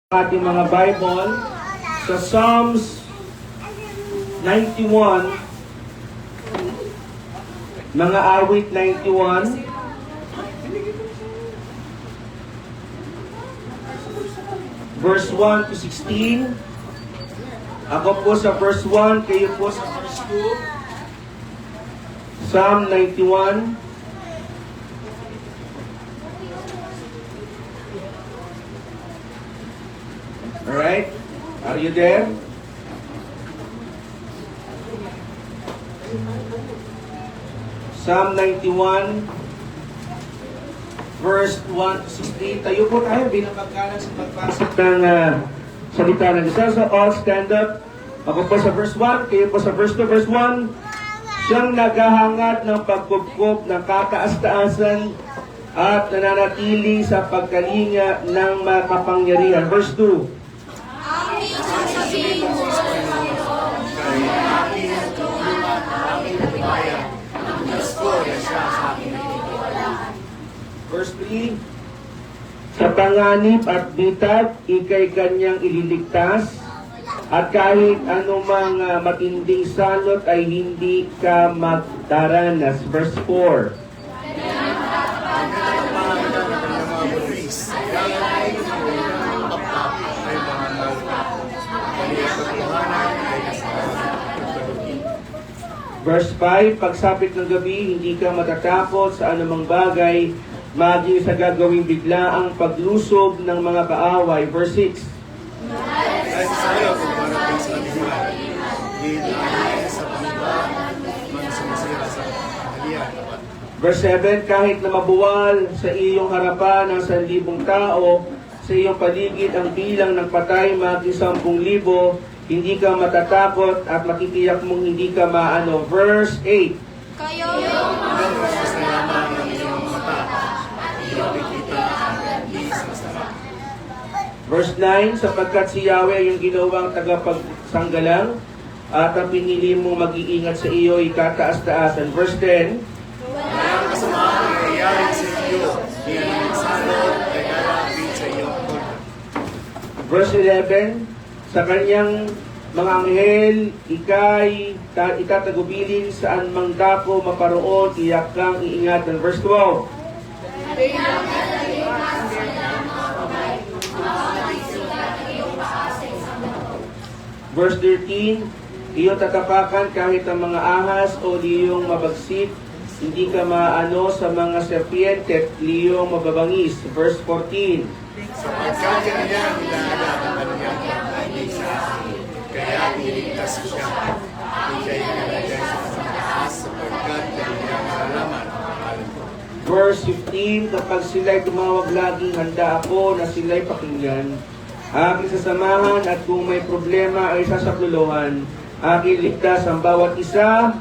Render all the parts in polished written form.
Ating mga Bible sa Psalms 91, mga awit 91, verse 1 to 16. Ako po sa verse 1, kayo po sa verse 2. Psalm 91. Alright? Are you there? Psalm 91, verse 1 to 16. Tayo po tayo bilang pagkalan sa pagbasa ng salita ng Diyos. So all stand up. Ako po sa verse 1, kayo po sa verse 2. Verse 1, siyang naghahangad ng pagkupkup ng kataas-taasan at nananatili sa pagkalinga ng makapangyarihan. Verse 2, verse 3, sa panganib at bitag, ikay kanyang ililigtas, at kahit anumang matinding salot ay hindi ka magdaranas. Verse 4, verse 5, pagsapit ng gabi, hindi ka matatakot sa anumang bagay, maging sa gagawing biglaang paglusob ng mga kaaway. Verse 6, verse 7, kahit na mabuwal sa iyong harapan ng 1,000 tao, sa iyong paligid ang bilang ng patay, maging 10,000, hindi ka matatakot at makitiyak mong hindi ka maano. Verse 8, kayo verse 9, sapagkat si Yahweh ay yung ginawang tagapagsanggalang at ang pinili mong mag-iingat sa iyo ay kataas-taasan. Verse 10, walang kasamaang nangyayari sa iyo, diyan ang salot ay lalapit sa iyong tulad. verse 11, sa kanyang mga anghel, itatagubilin saan mang dako maparoon, tiyak kang iingatan. Verse 12, verse 13, iyong tatapakan kahit ang mga ahas o liyong mabagsik, hindi ka maano sa mga serpiente at liyong mababangis. Verse 14, Sapagkat kaniyang nilalang ang kaniyang pag-ibig sa akin, kaya niligtas siya. Ika'y nilagay sa taas sapagkat kaniyang nalaman ang pangalan ko. verse 15, kapag sila'y tumawag laging handa ako na sila'y pakinggan, aking sasamahan at kung may problema ay sasakluluhan, aking ligtas ang bawat isa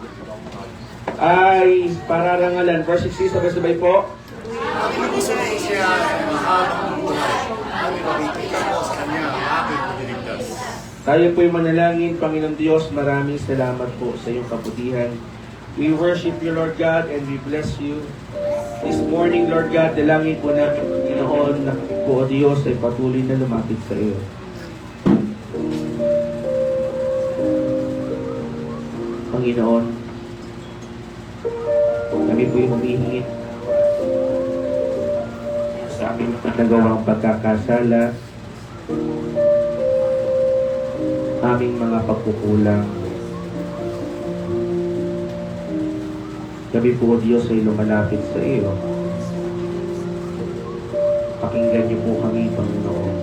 ay pararangalan. Verse 16, sabay-sabay po. Aking gusto siya ay mahabang buhay. Aking mabibigan ko sa kanya ang aking pagdiligtas. Tayo po'y manalangin, Panginoon Diyos, maraming salamat po sa iyong kabutihan. We worship you, Lord God, and we bless you. This morning, Lord God, dalangin po namin, Panginoon, na po, O Diyos, ay patuloy na lumapit sa iyo. Panginoon, kami po'y humihingi sa aming mga nagawang pagkakasala, aming mga pagkukulang. Kami po, Diyos, ay lumalapit sa iyo. Pakinggan niyo po kami, Panginoon.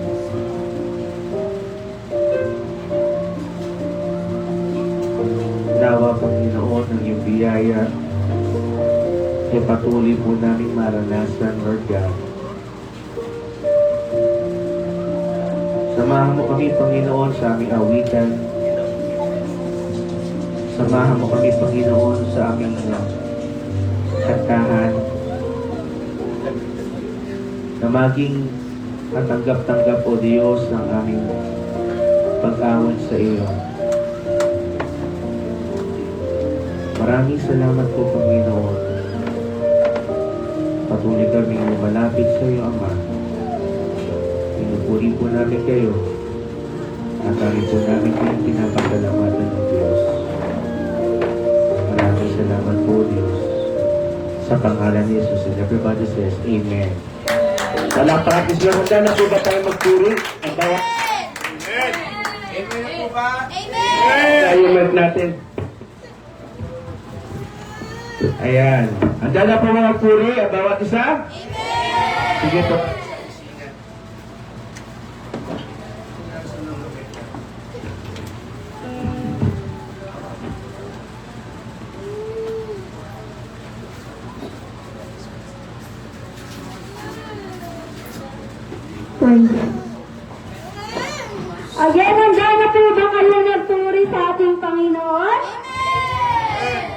Nawa, Panginoon, ng iyong biyaya ay patuloy po namin maranasan, Lord God. Samahan mo kami, Panginoon, sa aming awitan. Samahan mo kami, Panginoon, sa aming kantahan. Na maging katanggap-tanggap, O Diyos, ng aming pag-awad sa iyo. Maraming salamat po, Panginoon. Patuloy kaming lumalapit sa iyo, Ama. pinupuri po namin kayo. At kami po namin kayong pinapasalamatan ng Diyos. Maraming salamat po, Diyos. Sa pangalan ni Jesus, and everybody says, Amen. Palakpakan Diyos lang. Handa na po ba tayo magpuri? Ang bawat Amen po ba? tayo mag natin. Ayan. Handa na po mga puri, ang bawat isa? Sige po. Again, handa na po ba kayo nagpuri sa ating Panginoon?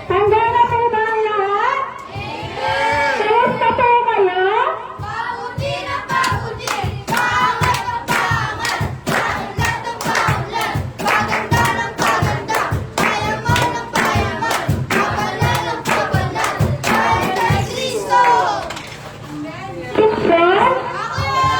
Handa na po ba ang lahat? Kamusta po kayo? Paundi na paundi, paangat na paangat, paunlad na paunlad, paganda ng paganda, payaman ng payaman, kabanal ng kabanal, dahil kay Kristo. Success? Ako yun!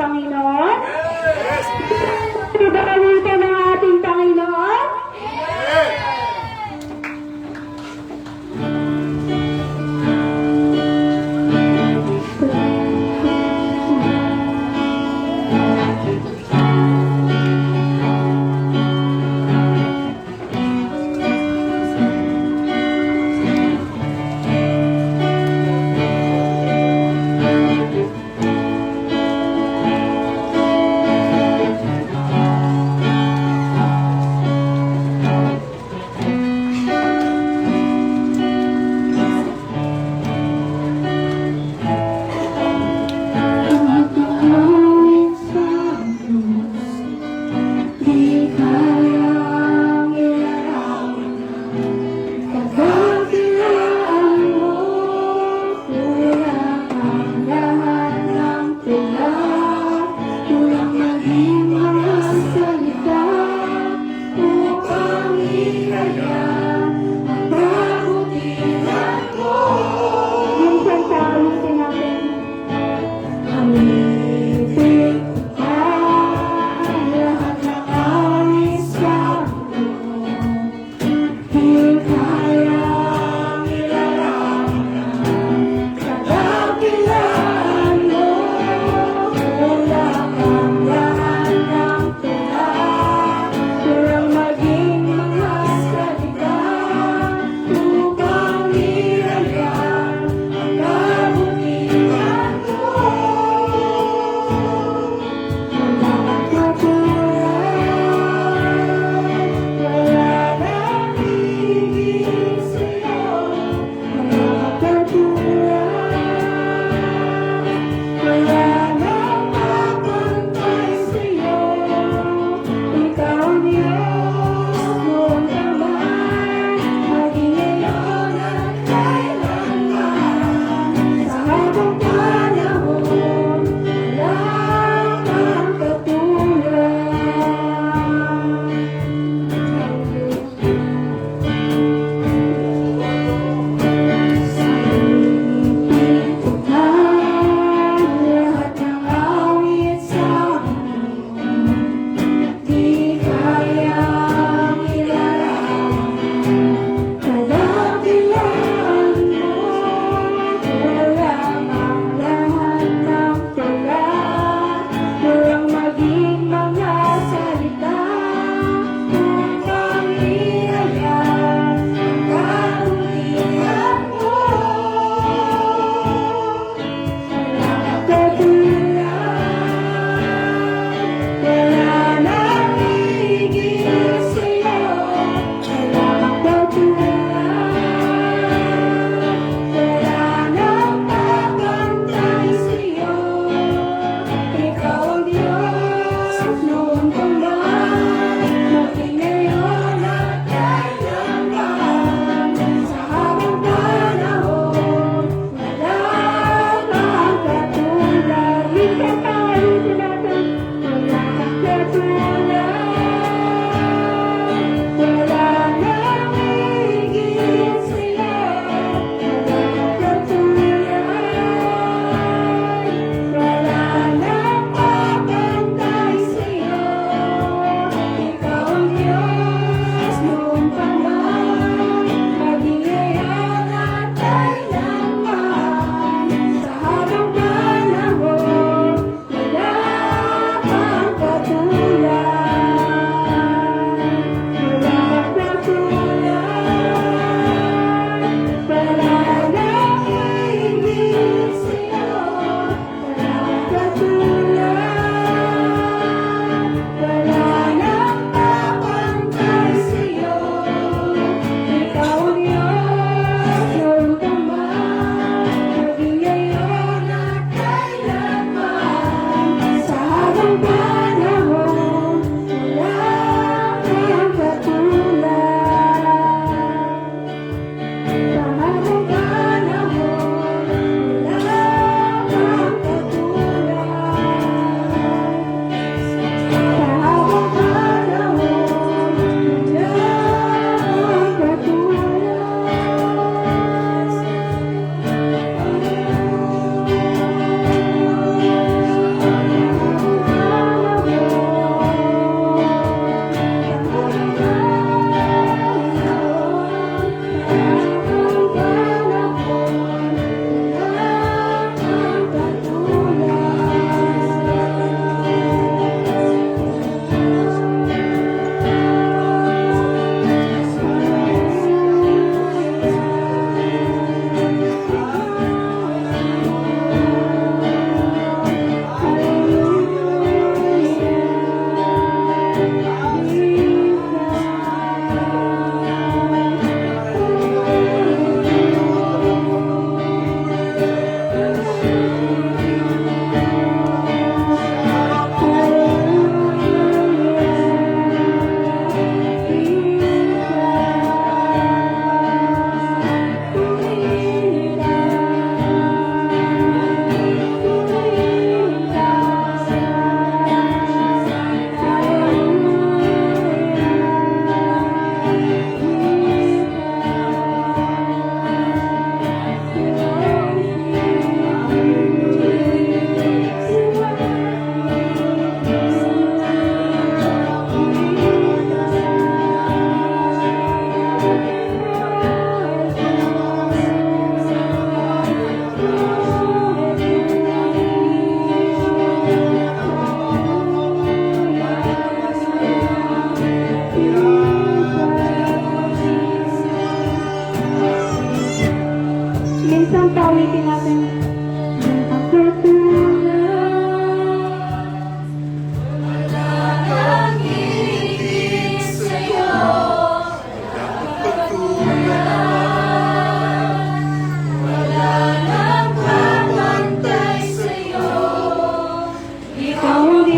Panginoon? Pinagalitan ng ating Panginoon?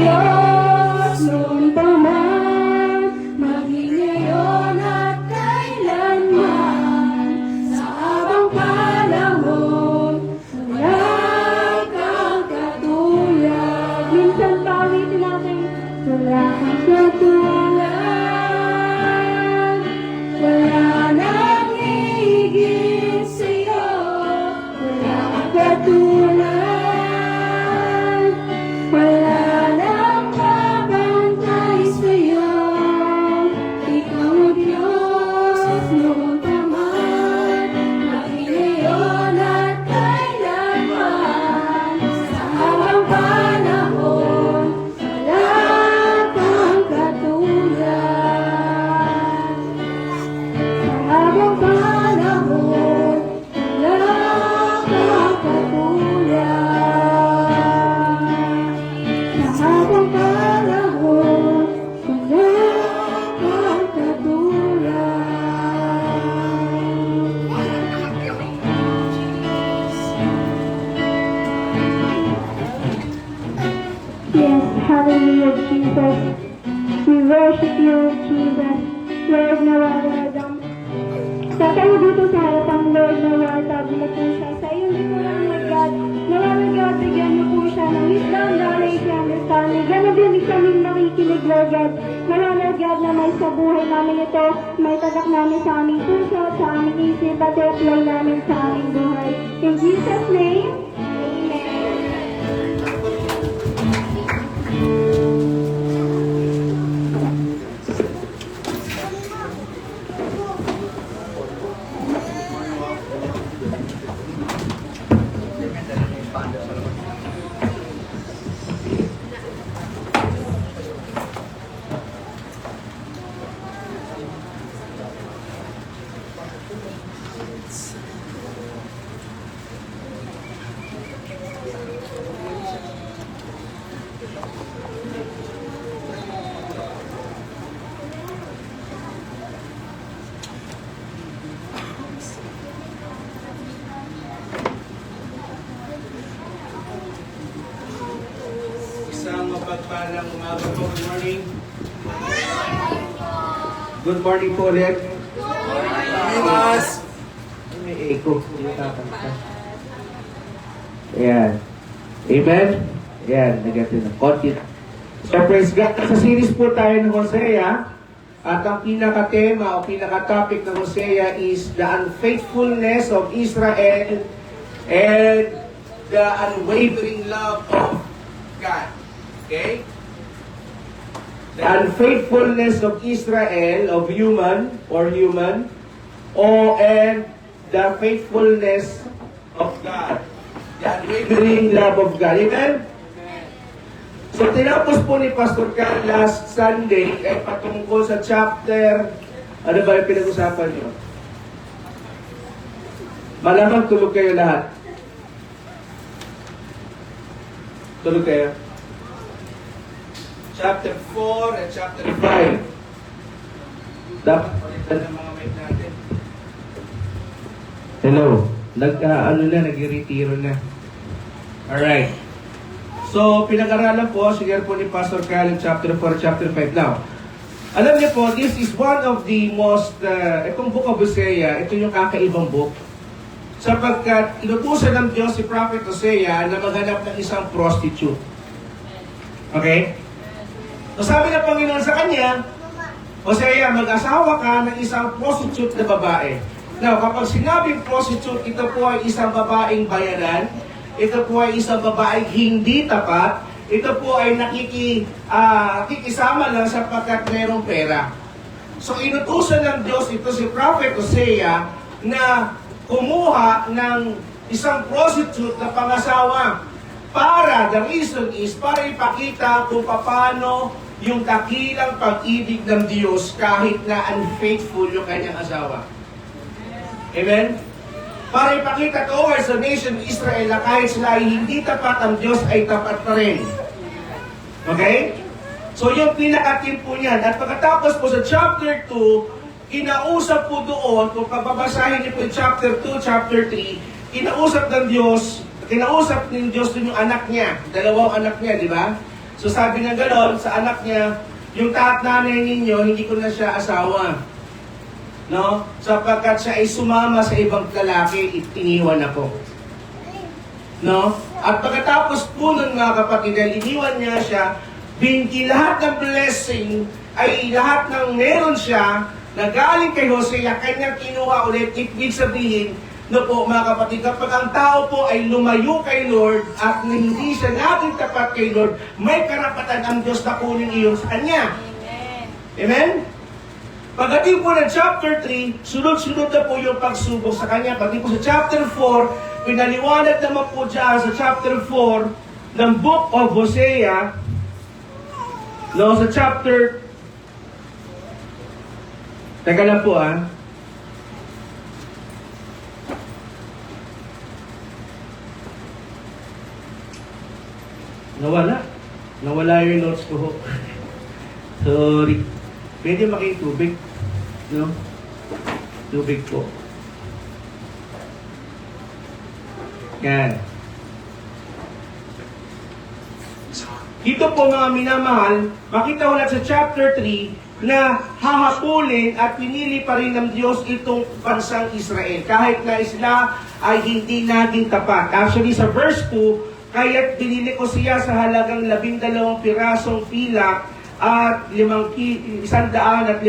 Diyos noon pa man, maging ngayon at kailanman, sa habang panahon, wala kang katulad. Minsan pawitin natin, wala kang katulad, wala nang higit sa'yo, wala kang katulad, wala nang mabantay sa'yo. Ikaw ang Diyos noon pa man, maging ngayon at kailanman, sa habang panahon, wala kang katulad. Sa habang panahon, wala kang katulad. Sa habang panahon, wala kang katulad. Yes, hallelujah, Jesus. We worship you, Jesus. Lord, nawawalang. Tatayo dito sa harapan, Lord, nawawag mo po siya sa iyong likuran, Lord God. Nawawag God, bigyan mo po siya ng wisdom, knowledge, and understanding. Ganon din sa aming makikinig, Lord God. Nawawag God na may sa buhay namin ito, may tatak namin sa aming puso, sa aming isip, at i-apply namin sa aming buhay. In Jesus' name, Amen. Isang mapagpalang umaga po. Good morning. Good morning po ulit. Mas! May echo. Ayan. Amen? Ayan, negative na. Konti. So praise God. Sa series po tayo ng Hosea. At ang pinaka-tema o pinaka-topic ng Hosea is the unfaithfulness of Israel and the unwavering love of God. Okay? The unfaithfulness of Israel, of human, and the faithfulness of God. The unwavering love of God. Amen? So, tinapos po ni Pastor Carl last Sunday ay patungkol sa chapter, ano ba yung pinag-usapan niyo? Malamang tulog kayo lahat. Tulog kayo? Chapter 4 and chapter 5. Dapat palitan ng mga mic natin. Hello. Nag-retiro na. Alright. So, pinag-aralan po, sige po ni Pastor Kyle chapter 4, chapter 5. Now, alam niyo po, this is one of the most, itong book of Hosea, ito yung kakaibang book. Sapagkat inutusan ng Diyos si Prophet Hosea na maghanap ng isang prostitute. Okay? So sabi ng Panginoon sa kanya, Hosea, mag-asawa ka ng isang prostitute na babae. Now, kapag sinabing prostitute, ito po ay isang babaeng bayaran, ito po ay isang babaeng hindi tapat, ito po ay nakikisama lang sapagkat mayroong pera. So inutusan ng Diyos ito si Prophet Hosea na kumuha ng isang prostitute na pangasawa. Para, the reason is, para ipakita kung paano yung dakilang pag-ibig ng Diyos kahit na unfaithful yung kanyang asawa. Amen? Para ipakita towards the nation of Israel na kahit sila ay hindi tapat, ang Diyos ay tapat pa rin. Okay? So yung pinaka-tip po niyan. At pagkatapos po sa chapter 2, kinausap po doon, kung pagbabasahin niyo po yung chapter 2, chapter 3, kinausap ng Diyos doon yung anak niya, dalawang anak niya, di ba? So sabi ng ganon sa anak niya, yung nanay ninyo, hindi ko na siya asawa. No? Sapagkat siya ay sumama sa ibang lalaki, iniwan ako. No? At pagkatapos po nun mga kapatid, dahil iniwan niya siya, binti lahat ng blessing ay lahat ng meron siya na galing kay Hosea, kanyang kinuha ulit. Ibig sabihin, no po mga kapatid, kapag ang tao po ay lumayo kay Lord at hindi siya naging tapat kay Lord, may karapatan ang Diyos na kunin iyon sa kanya. Amen? Pagdating po ng chapter 3, sunod-sunod na po yung pagsubok sa kanya. Pagdating po sa chapter 4, pinaliwanag naman po dyan sa chapter 4 ng book of Hosea, no, sa chapter, teka lang po Nawala yung notes ko. Sorry. Pwede making tubig. No? Tubig po. Yan. Dito po mga minamahal, makita ko na sa chapter 3 na hahapulin at pinili pa rin ng Diyos itong bansang Israel. Kahit na sila ay hindi naging tapat. Actually, sa verse 2, kaya't binili ko siya sa halagang 12 pirasong pilak at 150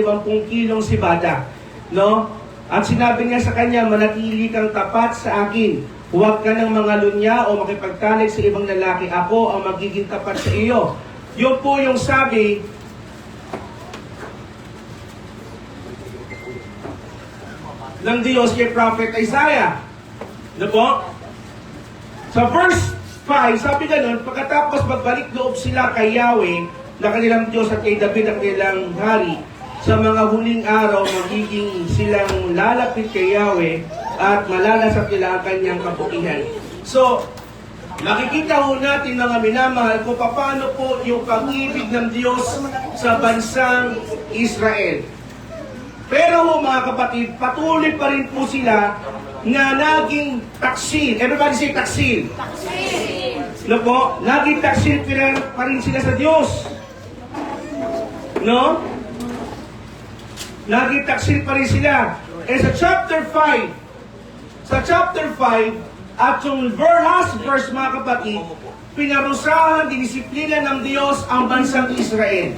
kilong sibada. No? At sinabi niya sa kanya, manatili kang tapat sa akin. Huwag ka ng mga lunya o makipagtalik sa ibang lalaki. Ako ang magiging tapat sa iyo. Yun po yung sabi ng Diyos kay Prophet Isaiah. Ano po? Sa verse 5, sabi ganun, pagkatapos magbalik loob sila kay Yahweh, na kanilang Diyos at kay David na kanilang hari, sa mga huling araw, magiging silang lalapit kay Yahweh at malalasap nila ang kanyang kabutihan. So, nakikita ho natin mga minamahal kung paano po yung pag-ibig ng Diyos sa bansang Israel. Pero ho mga kapatid, patuloy pa rin po sila na naging taksil. Everybody say taksil. No po? Naging taksil pa rin sila sa Diyos. No? Naging taksil pa rin sila. Sa chapter 5, at yung last verse mga kapatid, pinarusahan, dinisiplina ng Diyos ang bansang Israel.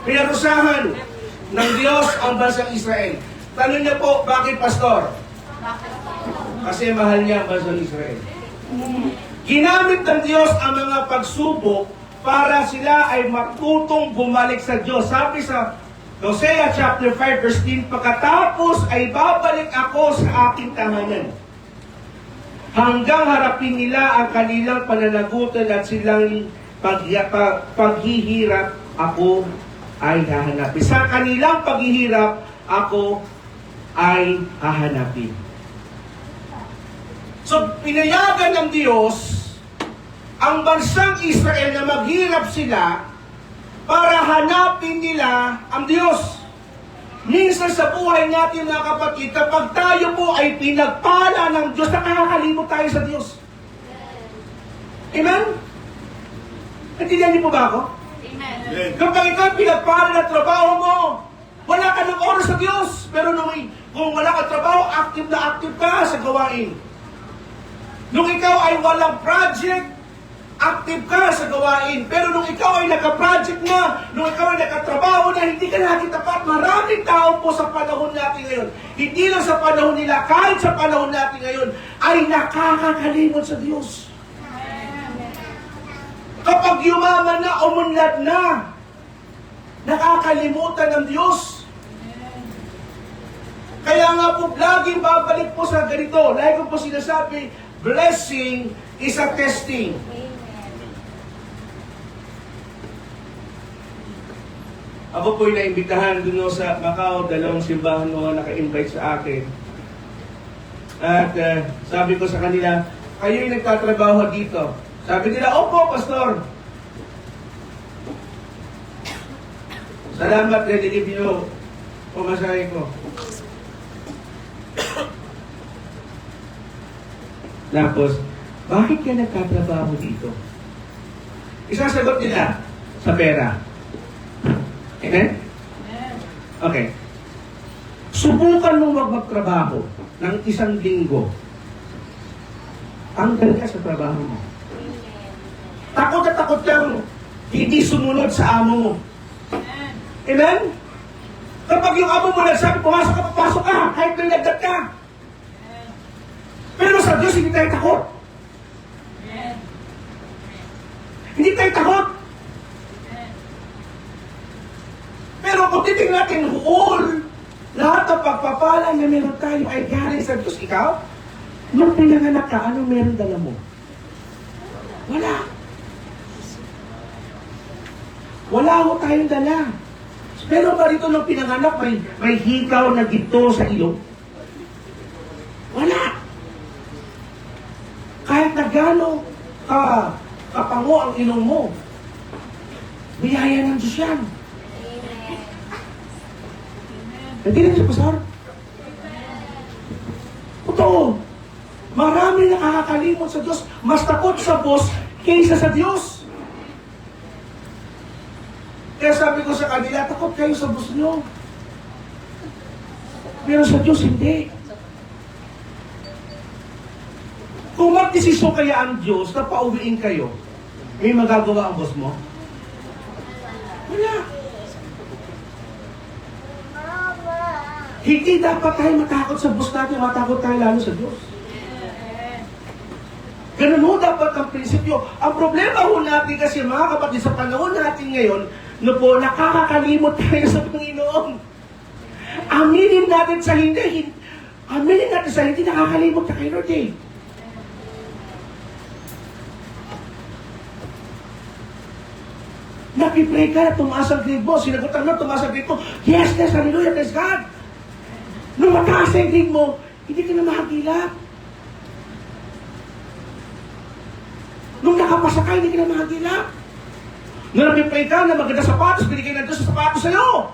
Pinarusahan ng Diyos ang bansang Israel. Tanong niyo po, bakit pastor? Kasi mahal niya ang bansang Israel. Ginamit ng Diyos ang mga pagsubok para sila ay matutong bumalik sa Diyos. Sabi sa Hosea chapter 5 verse 10, pagkatapos ay babalik ako sa aking tahanan. Hanggang harapin nila ang kanilang pananagutan at silang paghihirap, ako ay hahanapin. Sa kanilang paghihirap, ako ay hahanapin. So, pinayagan ng Diyos ang bansang Israel na maghirap sila para hanapin nila ang Diyos. Minsan sa buhay natin mga kapatid, kapag tayo po ay pinagpala ng Diyos, nakakalimot tayo sa Diyos. Amen? Natindihan niyo po ba ako? Amen. Kapag ikaw pinagpala ng trabaho mo, wala ka ng oras sa Diyos. Pero kung wala ka trabaho, active na active ka sa gawain. Nung ikaw ay walang project, active ka sa gawain. Pero nung ikaw ay naka-project na, nung ikaw ay nakatrabaho na, hindi ka lagi tapat. Maraming tao po sa panahon natin ngayon, hindi lang sa panahon nila, kahit sa panahon natin ngayon, ay nakakakalimot sa Diyos. Kapag yumaman na, umunlad na, nakakalimutan ng Diyos. Kaya nga po, laging babalik po sa ganito. Lagi ko po sinasabi, blessing is a testing. Ako po'y naimbitahan doon sa Macau, 2 simbahan mga naka-invite sa akin. At sabi ko sa kanila, kayo'y nagtatrabaho dito. Sabi nila, opo, pastor. Salamat, ready give you pumasahe ko. Tapos, bakit ka nagtatrabaho dito? Isasagot nila sa pera. Amen? Okay. Subukan mo magtrabaho ng 1 linggo. Tanggal ka sa trabaho mo. Takot na takot kang hindi sumunod sa amo mo. Amen? Kapag yung amo mo nagsabi, pumasok ka, papasok ka, kahit may nagdat ka. Pero sa Diyos, hindi tayo takot. Hindi tayo takot. Pero kung titignan natin all, lahat ng pagpapala na meron tayo ay galing sa Diyos. Ikaw, nung pinanganak ka, anong meron dala mo? Wala. Wala ho tayong dala. Pero ba rito nung pinanganak, may hikaw na ginto sa ilong? Wala. Kahit na gano'ng kapango ang ilong mo, biyaya ng Diyos yan. Hindi lang siya, Pastor. Totoo. Marami nakakakalimot sa Diyos. Mas takot sa boss kaysa sa Diyos. Kaya sabi ko sa kanila, takot kayo sa boss nyo. Pero sa Diyos, hindi. Kung magdesisyon kaya ang Diyos na pauwiin kayo, may magagawa ang boss mo? Wala. Hindi dapat tayo matakot sa boss natin, matakot tayo lalo sa Diyos. Ganun ho dapat ang prinsipyo. Ang problema ho natin kasi mga kapatid sa panahon natin ngayon, no po, nakakakalimot tayo sa Panginoon. Aminin natin sa hindi, nakakalimot na kayo, Lord eh. Nakipray ka, tumaas ang grade mo, sinagutan mo, tumaas ang grade mo, yes, hallelujah, bless God. Nung mataas ang grade mo, hindi ka na mahagilap. Nung nakapasa ka, hindi ka na mahagilap. Nung nakipray ka na maganda sapatos, binigay na Diyos sa sapatos sa'yo.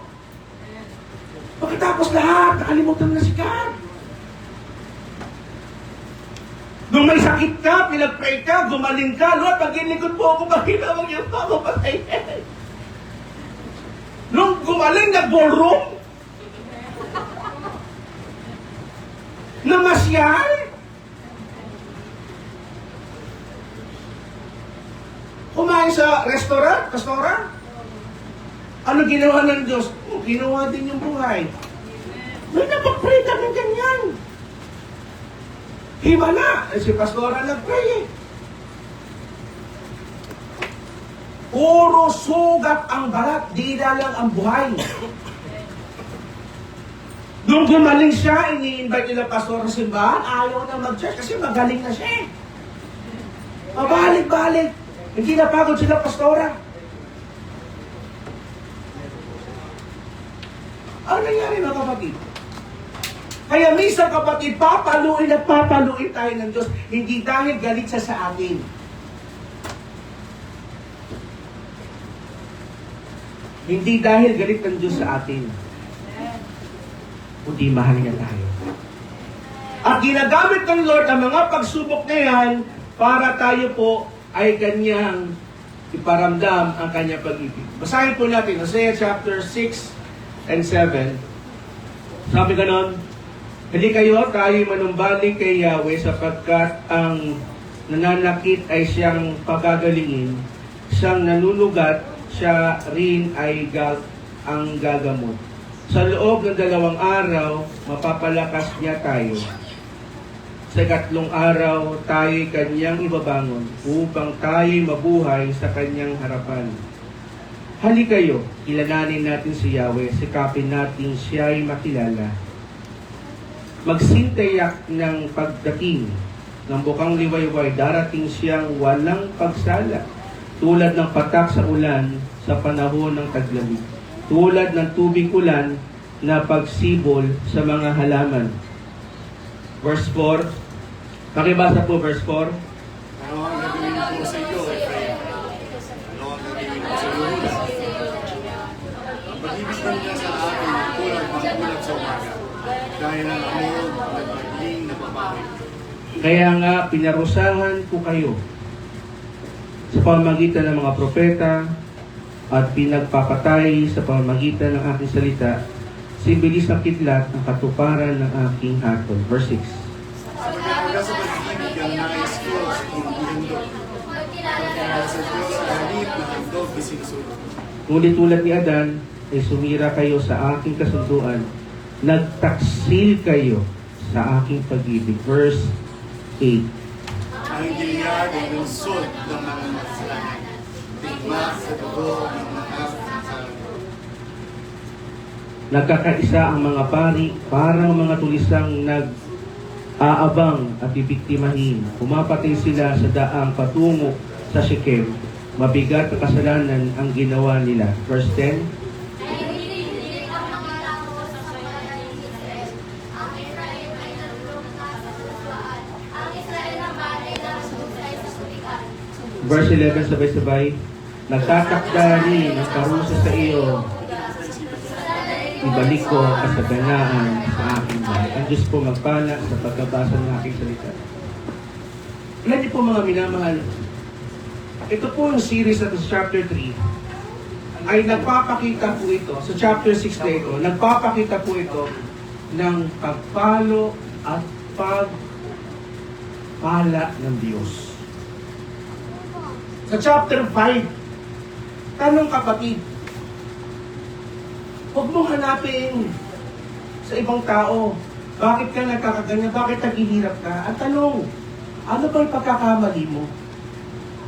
Pagkatapos lahat, nakalimutan mo na si God. Nung may sakit ka, pinag-pray ka, gumaling ka, Lord, pag-ilikod po ako, bakit naman yung pa ako patayin? Nung gumaling, nag-ballroom, namasyal, kumain sa restaurant, ano ginawa ng Diyos? Ginawa din yung buhay. May napag-pray ka ng ganyan. Himala. Si Pastora nag-pray eh. Puro sugat ang balat, di na lang ang buhay. Nung gumaling siya, ini-invite nila Pastor sa simbahan, ayaw na mag-church kasi magaling na siya eh. Mabalik-balik. Hindi napagod sila Pastora. Ano nangyari mga kapatid? Kaya minsan kapatid, papaluin at papaluin tayo ng Diyos. Hindi dahil galit siya sa atin. Hindi dahil galit ng Diyos sa atin. Kundi mahal niya tayo. At ginagamit ng Lord ang mga pagsubok na yan para tayo po ay kanyang iparamdam ang kanyang pag-ibig. Basahin po natin, Hosea chapter 6 and 7. Sabi ganon, hindi kayo tayo manumbalik kay Yahweh sapagkat ang nananakit ay siyang pagagalingin, siyang nanunugat, siya rin ay ang gagamot. Sa loob ng 2 araw, mapapalakas niya tayo. Sa 3 araw, tayo'y kanyang ibabangon upang tayo'y mabuhay sa kanyang harapan. Hali kayo, kilalanin natin si Yahweh, sikapin natin siya'y makilala. Magsintayak ng pagdating ng bukang liwayway, darating siyang walang pagsala, tulad ng patak sa ulan sa panahon ng taglamig, tulad ng tubig ulan na pagsibol sa mga halaman. Verse 4, pakibasa po verse 4. Ano ang gagawin ko sa iyo, Efraim? Ano ang gagawin ko sa Yehuda? Ang pag-ibig ng niya sa akin, kulang pang-ulat sa umaga. Dahil ang amor nagmagling na babae. Kaya nga, pinarusahan ko kayo. sa pamamagitan ng mga propeta at pinagpapatay sa pamamagitan ng aking salita, simbilis ng kidlat ang katuparan ng aking hatol. Verse 6. Mula sa pag-ibig ang nais ko sa hindi handog. Mula sa Diyos sa halip na handog isinusulong. Ngunit tulad ni Adan, ay sumira kayo sa aking kasunduan, nagtaksil kayo sa aking pag-ibig. Verse 8. Ang gilyad ay lungsod ng mga masalanan. Tigma sa dugo ng mga masalanan. Nagkakaisa ang mga pari, parang mga tulisang nag-aabang at ibiktimahin. Pumapatay sila sa daang patungo sa Shechem. Mabigat na kasalanan ang ginawa nila. Verse 10. Verse 11, sabay-sabay. Nagtatakda rin ang karusa sa iyo. Ibalik ko ang kasaganaan sa aking bahay. Ang Diyos po magpala sa pagkabasa ng aking salita. Ilan niyo po mga minamahal, ito po yung series at sa chapter 3 ay nagpapakita po ito, sa chapter 6 na ito, nagpapakita po ito ng pagpalo at pagpala ng Diyos. Sa chapter 5, tanong kapatid, huwag mong hanapin sa ibang tao, bakit ka nagkakaganyan, bakit naghihirap ka? At tanong, ano ba yung pagkakamali mo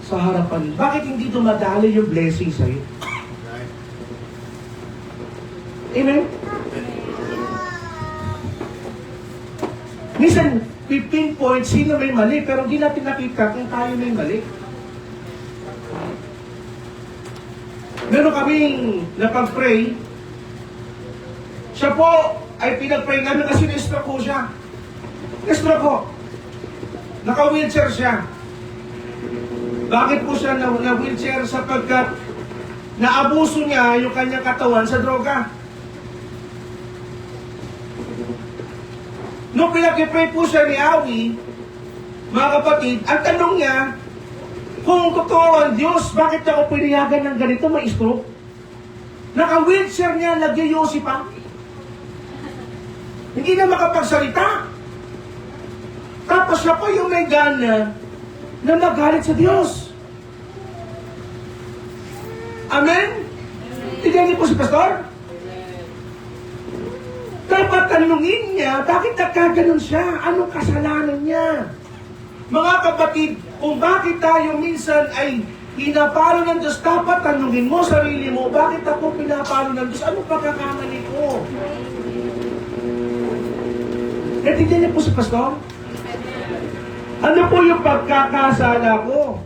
sa harapan? Bakit hindi dumadali yung blessing sa'yo? Right? Amen? Minsan, pinpoint sino may mali, pero hindi natin nakita kung tayo may mali. Meron kaming napag-pray, siya po ay pinag-pray namin kasi na-stroke ko siya. Na-stroke ko. Naka-wheelchair siya. Bakit po siya na-wheelchair? Sapagkat naabuso niya yung kanyang katawan sa droga. Nung pinag-pray po siya ni Awi, mga kapatid, ang tanong niya, kung totoo ang Diyos, bakit ako pinayagan ng ganito, may stroke? Naka-wheelchair niya, nagyoyosi pa. Hindi na makapagsalita. Tapos siya pa yung may gana na magalit sa Diyos. Amen? Tignan niyo po si Pastor. Dapat tanungin niya, bakit nagkaganon siya? Anong kasalanan niya? Mga kapatid, kung bakit tayo minsan ay pinapalo ng Diyos, dapat tanungin mo sarili mo, bakit ako pinapalo ng Diyos? Anong pagkakamali ko? Natindihan niyo po si Pastor? Ano po yung pagkakasala ko?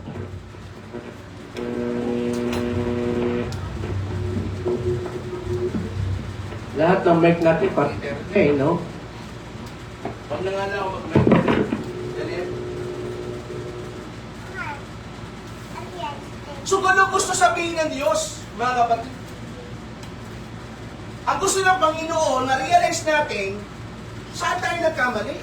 Lahat ng mic natin pati no? Pag nangala ako mag-mic, dali. So, ganun gusto sabihin ng Diyos, mga kapatid? Ang gusto ng Panginoon, na-realize natin, saan tayo nagkamali?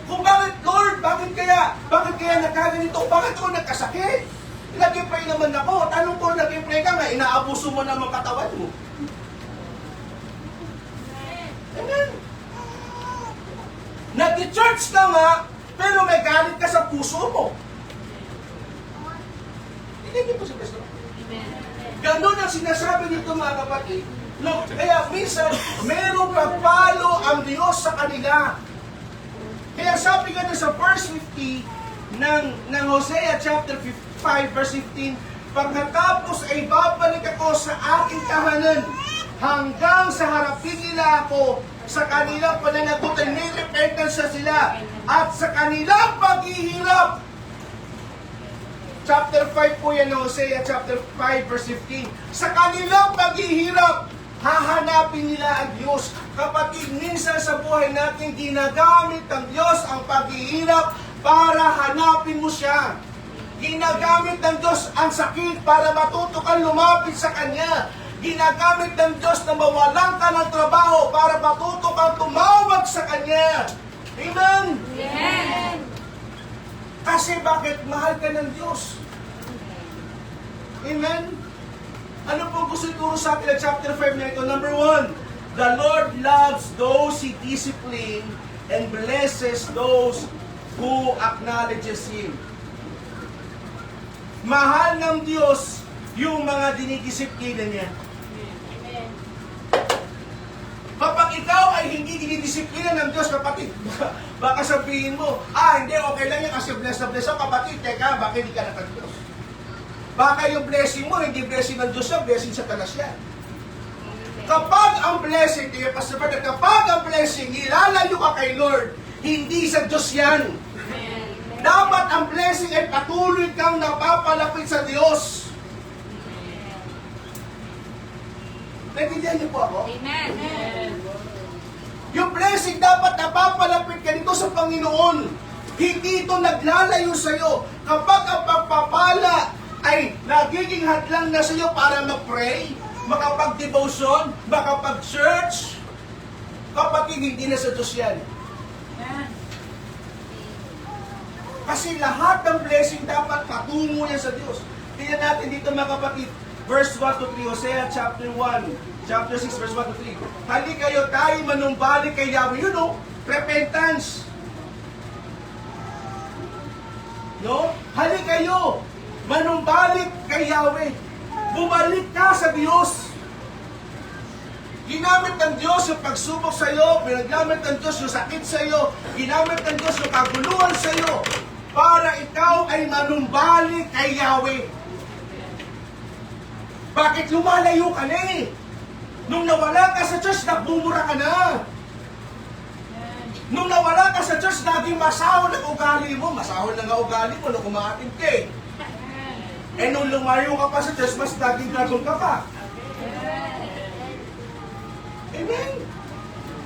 Kung bakit, Lord, bakit kaya nagkaganito? Bakit ako nagkasakit? Nag-pray naman ako. Tanong ko, nag-pray ka nga, inaabuso mo naman katawan mo. Amen. Nag-church ka nga, pero may galit ka sa puso mo. Hindi po sa Kristo. Ganun ang sinasabi nito mga kapatid. No, kaya minsan, merong pagpalo ang Diyos sa kanila. Kaya sabi nga sa verse 50 ng Hosea chapter 5 verse 15, pagkatapos ay babalik ako sa aking tahanan hanggang sa harapin nila ako sa kanilang pananagutan, may repentance sila at sa kanilang paghihirap. Chapter 5 po yan ng Hosea chapter 5 verse 15. Sa kanilang paghihirap, hahanapin nila ang Diyos. Kapatid, minsan sa buhay natin, ginagamit ng Diyos ang paghihirap para hanapin mo siya. Ginagamit ng Diyos ang sakit para matuto kang lumapit sa Kanya. Ginagamit ng Diyos na mawalan ka ng trabaho para matuto kang tumawag sa Kanya. Amen? Amen. Kasi bakit? Mahal ka ng Diyos. Amen? Ano po gusto ituro sa atin ng chapter 5 na ito? Number 1, the Lord loves those He discipline and blesses those who acknowledges Him. Mahal ng Diyos yung mga dinidisiplina niya. Kapag ikaw ay hindi dinidisiplina ng Diyos, kapatid, baka sabihin mo, hindi, okay lang yan kasi bless na bless ako, kapatid, teka, bakit hindi ka na ng Diyos? Baka yung blessing mo, hindi blessing ng Diyos yan, blessing sa talas yan. Kapag ang blessing, kapag ang blessing, ilalayo ka kay Lord, hindi sa Diyos yan. Dapat ang blessing ay patuloy kang napapalapit sa Diyos. Naintindihan niyo po ako? Amen. Yung blessing dapat napapalapit ka dito sa Panginoon. Hindi ito naglalayo sa iyo. Kapag ang pagpapala ay nagiging hadlang na sa iyo para mag-pray, makapag-devotion, makapag-church, kapatid, hindi na sa Diyos yan. Kasi lahat ng blessing dapat patungo niya sa Diyos. Tingnan natin dito mga kapatid, verse 1 to 3, Hosea chapter 1, chapter 6, verse 1 to 3. Hali kayo, tayo manumbalik kay Yahweh. You know, repentance. No? Hali kayo, manumbalik kay Yahweh. Bumalik ka sa Diyos. Ginamit ng Diyos yung pagsubok sa iyo, pinagamit ng Diyos yung sakit sa iyo, ginamit ng Diyos yung kaguluhan sa iyo, para ikaw ay manumbalik kay Yahweh. Bakit lumalayo ka na eh? Nung nawala ka sa church, nagbumura ka na. Nung nawala ka sa church, naging masahol ang ugali mo. Masahol na nga ugali mo nung kumakatin ka eh. Eh nung lumayo ka pa sa church, mas naging dragon ka pa. Amen?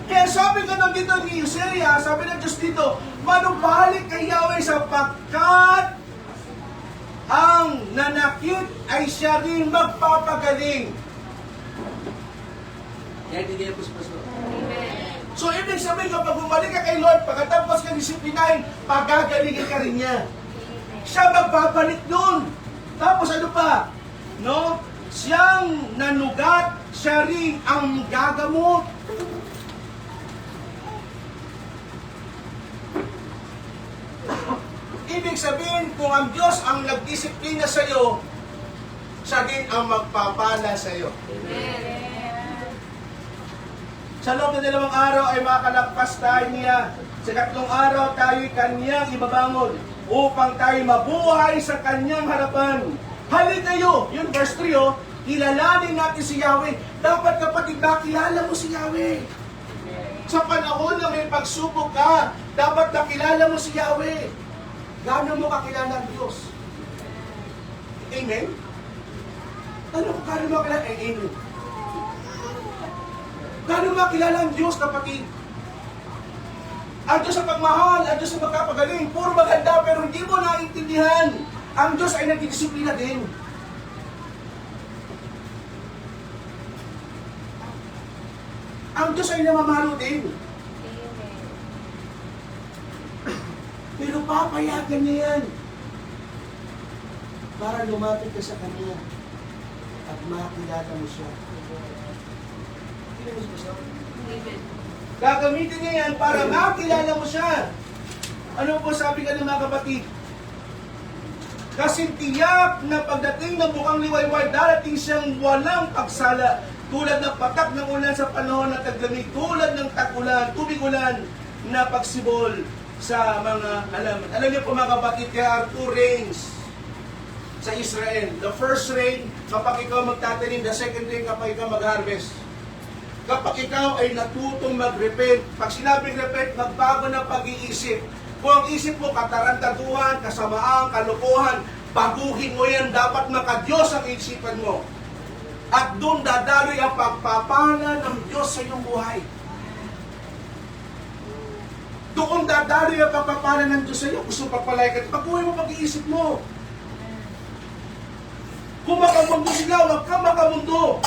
Kaya sabi ko nung dito ni Hosea, sabi ng Diyos dito, manumbalik kay Yahweh sapagkat ang nanakit ay siya rin magpapagaling. Kaya hindi niya po sa pastor. So, ibig sabihin, kapag bumalik ka kay Lord, pagkatapos ka disiplinahin, pagagalingin ka rin niya. Siya magbabalik nun. Tapos ano pa? No? Siyang nanugat, siya rin ang gagamot. Ibig sabihin, kung ang Diyos ang nagdisiplina sa iyo, siya din ang magpapala sa iyo. Sa loob ng 2 araw ay makalagpas tayo niya. Sa 3 araw tayo'y kanyang ibabangon upang tayo mabuhay sa kanyang harapan. Halin kayo, yun verse 3, kilalanin natin si Yahweh. Dapat kapatid, nakilala mo si Yahweh. Sa panahon na may pagsubok ka, dapat nakilala mo si Yahweh. Gano'n mo kakilala ang Diyos? Amen? Ano kung gano'n mo kakilala? Amen. Gano'n makilala ang Diyos, kapatid? Ang Diyos sa pagmahal, ang Diyos sa pagkapagaling, puro maganda, pero hindi mo naintindihan. Ang Diyos ay nagdidisiplina din. Ang Diyos ay namamalo din. Pero papayagan niya yan. Para lumapit ka sa Kanya at makilala mo siya. Gagamitin niya yan para makilala mo siya. Ano po sabi ka ng mga kapatid? Kasi tiyak na pagdating ng mukhang liwayway, darating siyang walang pagsala. Tulad ng patak ng ulan sa panahon ng taglamig, tulad ng tag-ulan, tubig-ulan na pagsibol sa mga halaman. Alam niyo po mga kapatid, there are 2 rains sa Israel. The first rain, kapag ikaw magtatanim. The second rain, kapag ikaw mag-harvest. Kapag ikaw ay natutong mag-repent, pag sinabing repent, magbago ng pag-iisip. Kung ang isip mo, katarantaduhan, kasamaan, kalokohan, baguhin mo yan. Dapat maka-Diyos ang isipan mo. At doon dadaloy ang pagpapala ng Diyos sa iyong buhay. Doon dadaloy ang pagpapala ng Diyos sa iyo. Gusto pagpalay ka, pag-uwi mo pag-iisip mo. Kung makamundo sila, huwag kang makamundo.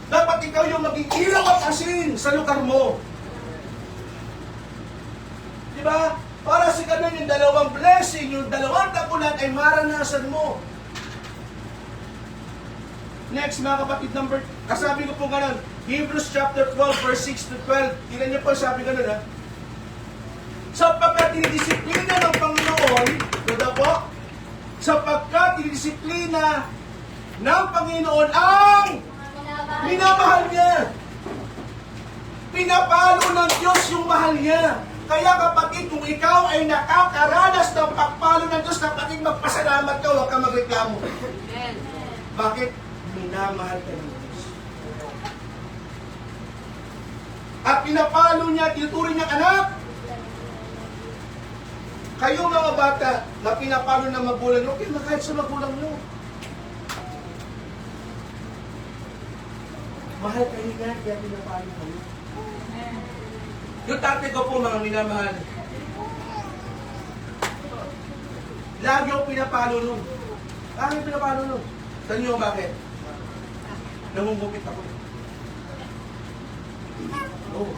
Dapat ikaw yung maging ilaw at asin sa lugar mo. Diba? Para sa ganun, yung dalawang blessing, yung dalawang tagulan ay maranasan mo. Next, mga kapatid, kasabi ko po ganun, Hebrews chapter 12, verse 6 to 12. Tingnan niyo po, sabi ganun ha. Sapagkat dinidisiplina ng Panginoon, ito po, sapagkat dinidisiplina ng Panginoon ang minamahal niya. Pinapalo ng Diyos yung mahal niya. Kaya kapatid, kung ikaw ay nakakaranas ng pagpalo ng Diyos, kapatid, magpasalamat ka, huwag ka magreklamo. Bakit? Minamahal ka ng Diyos. At pinapalo niya, tinuturing niyang anak. Kayo mga bata na pinapalo ng magulang nyo, okay na kahit sa magulang nyo. Mahal kayo nga, kaya pinapalo kayo. Yung tatay ko po, mga minamahal, lagi ako pinapalo nun. Lagi pinapalo nun. Saan nyo bakit? Namumupit ako. Oh.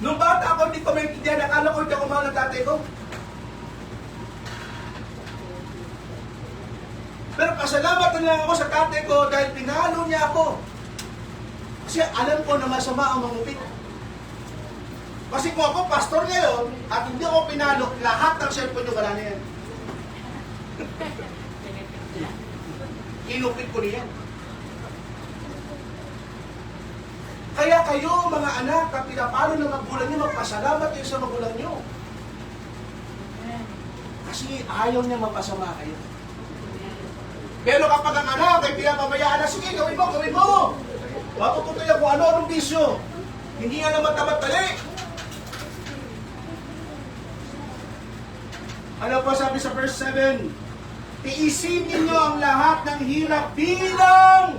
Nung bata ako, hindi ko maintindihan. Akala ko hindi ako mahal ng tatay ko. Pero pasalamat na lang ako sa tatay ko dahil pinalo niya ako. Kasi alam ko na masama ang mangupit. Kasi kung ako pastor ngayon at hindi ako pinalo, lahat ng cellphone nyo wala na yan. Inupit ko niyan. Kaya kayo mga anak na pinapalo ng magulang nyo, magpasalamat kayo sa magulang nyo. Kasi ayaw niya mapasama kayo. Pero kapag ang anak ay pinapabayaan na, sige, gawin mo, gawin mo. Matututoy ako ano-anong bisyo. Hindi nga naman tamat-tali. Ano pa sabi sa verse 7? Tiisin ninyo ang lahat ng hirap bilang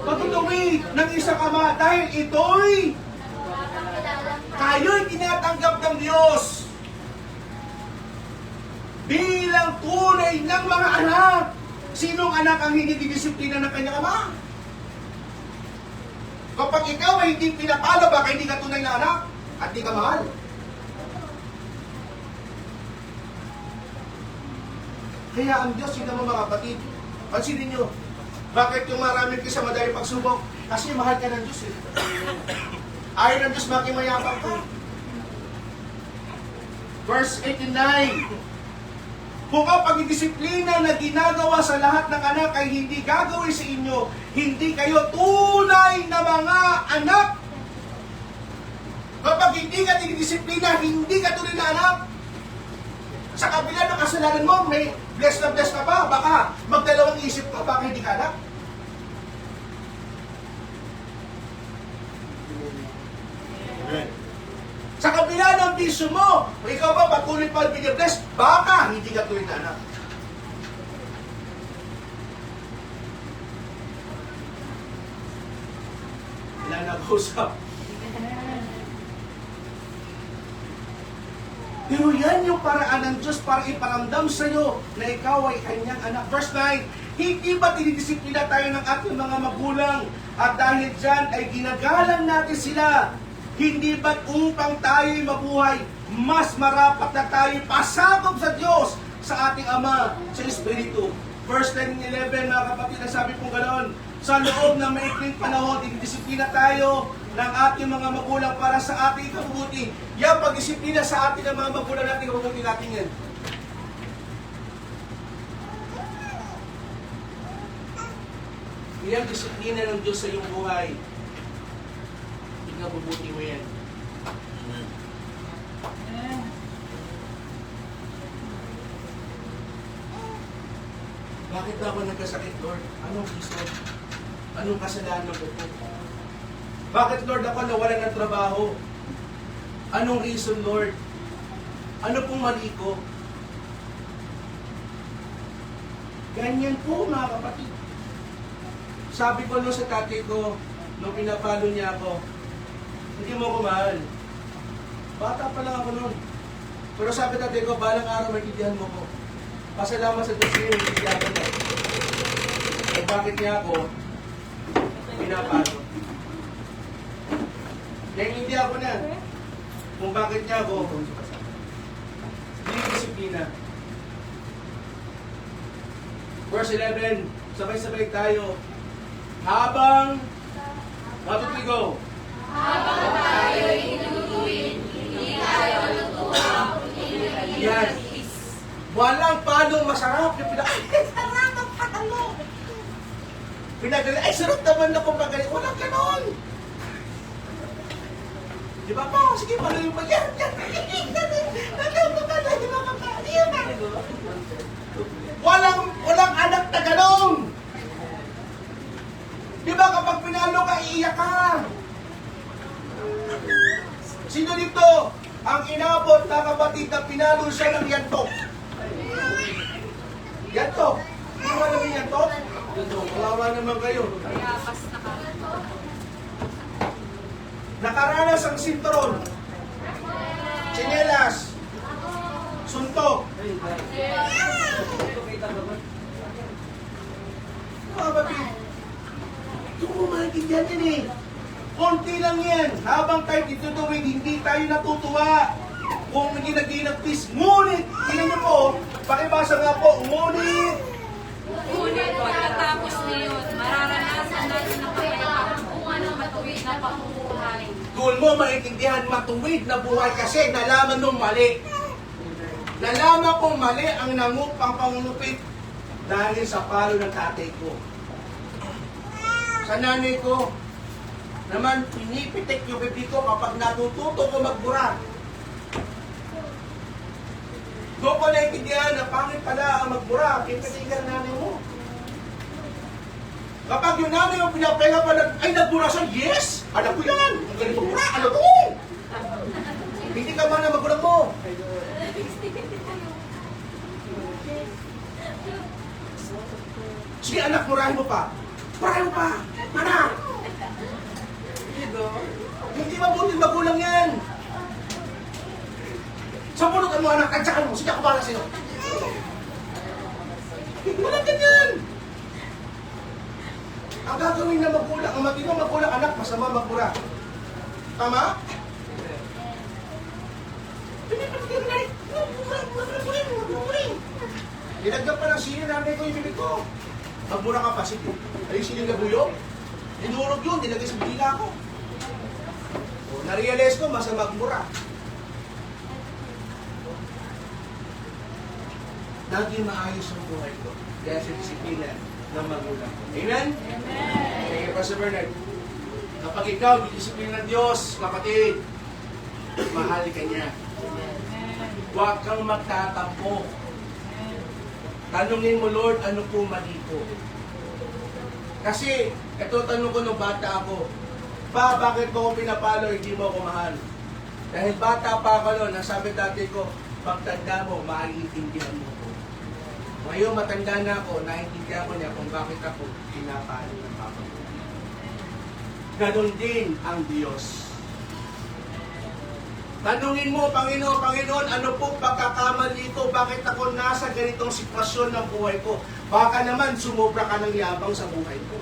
patutuwi ng isang ama dahil ito'y kayo'y tinatanggap ng Diyos bilang tunay ng mga anak. Sinong anak ang hindi didisiplina ng kanyang ama? Kapag ikaw ay hindi pinapalo, baka hindi ka tunay na anak at hindi ka mahal. Kaya ang Diyos, yun naman mga kapatid, pansinin nyo, bakit yung maraming kisa madali pagsubok? Kasi mahal ka ng Diyos eh. Ayaw ng Diyos makimayabang ko. Verse 89. Kung ang pagdidisiplina na ginagawa sa lahat ng anak ay hindi gagawin sa inyo, hindi kayo tunay na mga anak. Kapag hindi ka dinidisiplina, hindi ka tunay na anak. Sa kabila ng kasalanan mo, may bless na bless ka pa, baka magdalawang isip ka, baka hindi ka anak. Amen. Sa kabila ng bisyo mo, ikaw ba patuloy pa binibless, baka hindi ka tuloy na anak. Wala na kausap. Pero yan yung paraan ng Diyos para iparamdam sa iyo na ikaw ay kanyang anak. Verse 9, hindi ba dinidisiplina tayo ng ating mga magulang at dahil dyan ay ginagalang natin sila? Hindi ba't upang tayo'y mabuhay, mas marapat na tayo'y pasakop sa Diyos, sa ating Ama, sa Espiritu? Verse 10 and 11, mga kapatid, na sabi pong ganoon, sa loob ng maikling panahon, dinidisiplina tayo ng ating mga magulang para sa ating kabubuti. Yan, pagdisiplina sa ating ng mga magulang natin, kabubuti natin yan. Yan, disiplina ng Diyos sa iyong buhay. Ikabubuti mo yan. Bakit ba ako nagkasakit, Lord? Anong gusto? Anong kasalanan ko po? Bakit, Lord, ako nawalan ng trabaho? Anong reason, Lord? Ano pong mali ko? Ganyan po, mga kapatid. Sabi ko nung sa tatay ko, nung pinapalo niya ako, hindi mo ko mahal. Bata pa lang ako nun. Pero sabi tatay ko, balang araw maintindihan mo ko. Pasalamat sa Diyos niyo, maintindihan ko na. Eh bakit niya ako pinapalo? Naiintindihan ko na. kung bakit niya ako dinidisiplina. Verse 11, sabay-sabay tayo. Habang, matutuligo. Yan. Walang palong masarap. Yung sarap ang patalo. Pinagaling, ay sarap naman na kung magaling. Walang ganon. Di ba po? Sige, palo yung yan. Walang anak na ganon. Di ba kapag pinalo ka, iiyak ka? Sino dito ang inabot na kapatid na pinalo siya ng yantok? Yantok? Hindi mo alam yung yantok? Kawawa naman kayo. Nakaranas ang sinturon, tsinelas, suntok. Kapatid, hindi ko maintindihan yan eh. Konti lang yan. Habang tayo dito tuwing hindi tayo natutuwa. Kung ginag-peace. Ngunit, tingnan niyo po, pakibasa nga po, ngunit. Ngunit pagkatapos niyon, mararanasan natin ang kapayapaan kung anong matuwid na pamumuhay. Doon mo maintindihan matuwid na buhay kasi nalaman nung mali. Nalaman kong mali ang nangupang pangungupit dahil sa palo ng tatay ko. Sa nanay ko, naman pinipitik yung bibig ko kapag natututo ko magbura. Doon ko naiintindihan na pangit pala ang magbura, pipitik ka ng nanay mo. Kapag yung nanay mo pinapahinga pa, ay nagbura siya, yes! Alam ko yan! Ang ganito bura, ano to? Hindi ka man na magulang mo. Sige anak, murahin mo pa. Murahin mo pa! Anak! Hindi mabuting magulang yan. Sa pulutan mo anak, tagsakan mo. Sige ako para sa'yo. Walang ganyan. Ang gagawin na magulang, ang matinong magulang anak, masama magbura. Tama? Dinagdag pa ng sili, nanay ko yung bibig ko. Magbura ka pa, sige. Ay yung sili na buyo. Dinurog yun, dinagay sa bibila ko. Na-realize ko, masama magbura. Naging maayos ang buhay ko. Dahil sa disiplina ng magulang ko. Amen? Amen. Sige, Pastor Bernard. Kapag ikaw, disiplina ng Diyos, kapatid, mahal ka niya. Huwag kang magtatampo. Tanungin mo, Lord, ano po mali ko? Kasi, ito tanong ko nung bata ako, bakit mo ako pinapalo, hindi mo ako mahal? Dahil bata pa ako noon, nasabi dati ko, pagtanda mo, maiintindihan mo ko. Ngayon, matanda na ako, naiintindihan ko niya kung bakit ako pinapalo ng papa ko. Ganon din ang Diyos. Tanungin mo, Panginoon, ano pong pagkakamali ko? Bakit ako nasa ganitong sitwasyon ng buhay ko? Baka naman sumobra ka ng yabang sa buhay ko.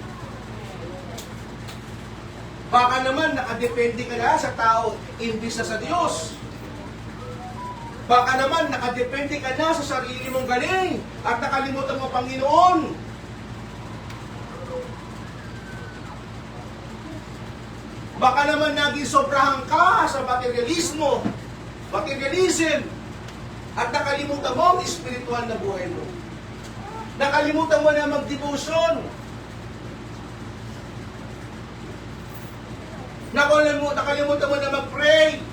Baka naman nakadepende ka na sa tao, imbis na sa Diyos. Baka naman nakadepende ka na sa sarili mong galing at nakalimutan mo Panginoon. Baka naman naging sobrahan ka sa materialism, at nakalimutan mo ang espiritual na buhay mo. Nakalimutan mo na mag-devotion. Nakalimutan mo na mag-pray.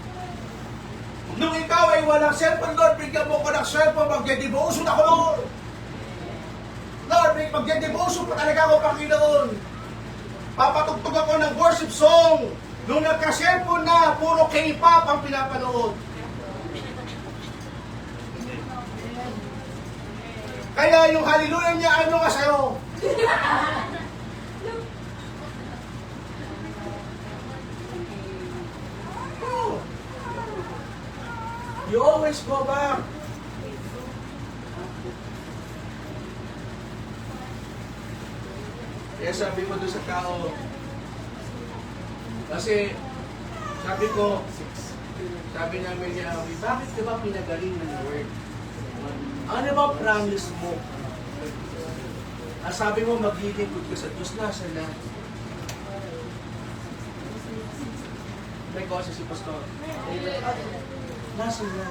Nung ikaw ay walang cellphone, Lord, bigyan mo ko ng cellphone, mag-devotion ako, Lord. Lord, mag-devotion pa talaga ako, Panginoon. Papatugtog ako ng worship song. Nung nagka-cellphone na, puro K-pop ang pinapanood. Kaya yung hallelujah niya, ano nga sa'yo? You always go back. Kaya sabi ko doon sa tao, kasi sabi ko, Sabi namin niya, bakit ka ba pinagaling ng Lord? Ano ba promise mo? Sabi mo, maglilingkod ka sa Diyos, nasa na? May kasi si Pastor. Nasa na?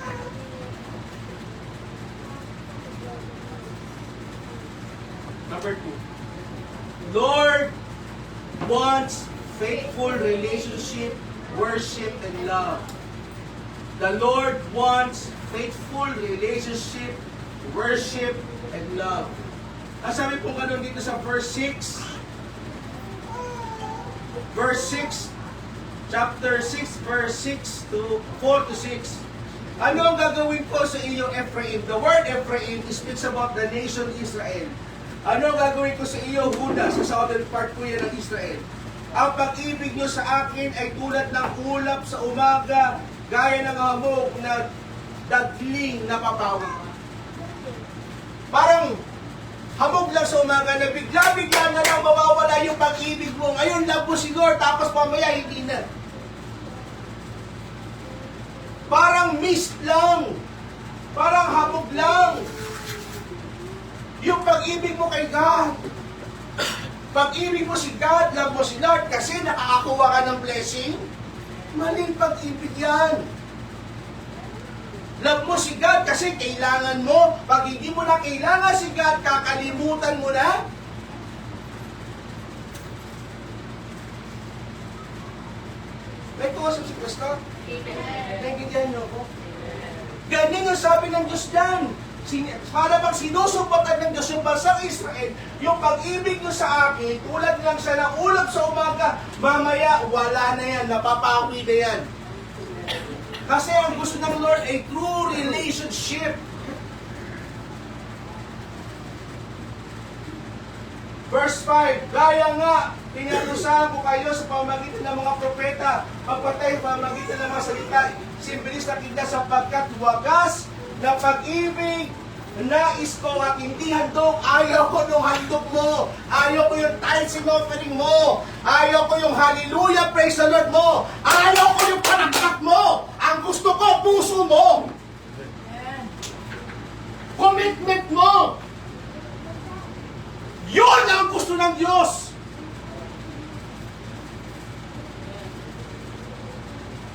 Number 2. Lord wants faithful relationship, worship, and love. The Lord wants faithful relationship, worship, and love. Sabi po ganun dito sa verse 6. Verse 6. Chapter 6, verse 6 to 4 to 6. Ano ang gagawin ko sa iyo, Ephraim? The word Ephraim speaks about the nation Israel. Ano ang gagawin ko sa iyo, Huda? Sa southern part po yan ng Israel. Ang pag-ibig nyo sa akin ay tulad ng ulap sa umaga, gaya ng hamog na dagling na papawi. Parang hamog lang sa umaga na bigla-bigla na lang mawawala yung pag-ibig mo. Ngayon love mo si Lord, tapos mamaya hindi na. Parang mist lang. Parang hamog lang. Yung pag-ibig mo kay God. Pag-ibig mo si God, love mo si Lord kasi nakakakuha ka ng blessing. Maling pag-ibig yan. Love mo si God kasi kailangan mo. Pag hindi mo na kailangan si God, kakalimutan mo na. May tuwasap si Kristo? Naintindihan niyo ako? Ganyan yung sabi ng Diyos dyan. Para bang sinusumpatan ng Diyos yung bansang Israel, yung pag-ibig nyo sa akin, tulad lang siya ng ulap sa umaga, mamaya wala na yan, napapawi na yan. Kasi ang gusto ng Lord ay true relationship. Verse 5, gaya nga, pinarusahan ko kayo sa pamagitan ng mga propeta, pagpatay pamagitan ng mga salita, simbilis na kita sapagkat wagas na pag-ibig, nais ko at hindi handog. Ayaw ko yung handog mo. Ayaw ko yung tithes and offering mo. Ayaw ko yung hallelujah, praise the Lord mo. Ayaw ko yung panakpak mo. Ang gusto ko, puso mo. Commitment mo. Yun ang gusto ng Diyos.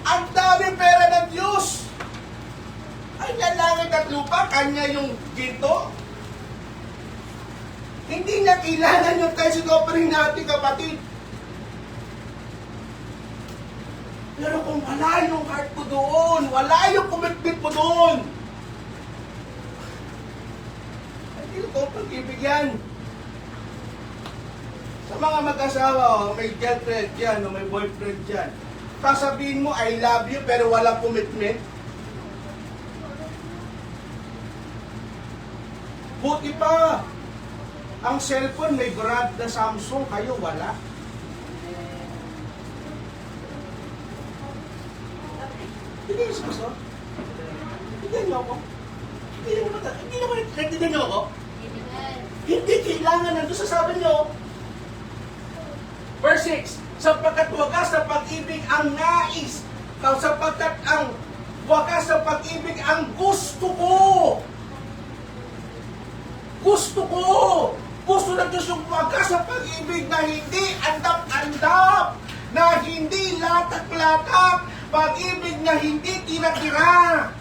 Ang dami pera ng Diyos. Ay, langit at lupa, kanya yung ginto. Hindi niya kailangan yung tithes and offering natin, kapatid. Pero kung wala yung heart ko doon, wala yung commitment mo doon, hindi ko pag-ibig yan. Sa mga mag-asawa, may girlfriend dyan, o may boyfriend dyan, sasabihin mo, I love you, pero walang commitment. Buti pa, ang cellphone may brand na Samsung, kayo wala. Hindi niyo gusto? Hindi niyo ako? Hindi niyo ako? Hindi kailangan nandun sa sabi niyo. Verse 6, sapagkat wagas na pag-ibig ang nais, sapagkat ang wagas na pag-ibig ang gusto ko. Gusto ko! Gusto ng Diyos yung wagas sa pag-ibig na hindi andap-andap, na hindi latak-latak, pag-ibig na hindi tira-tira.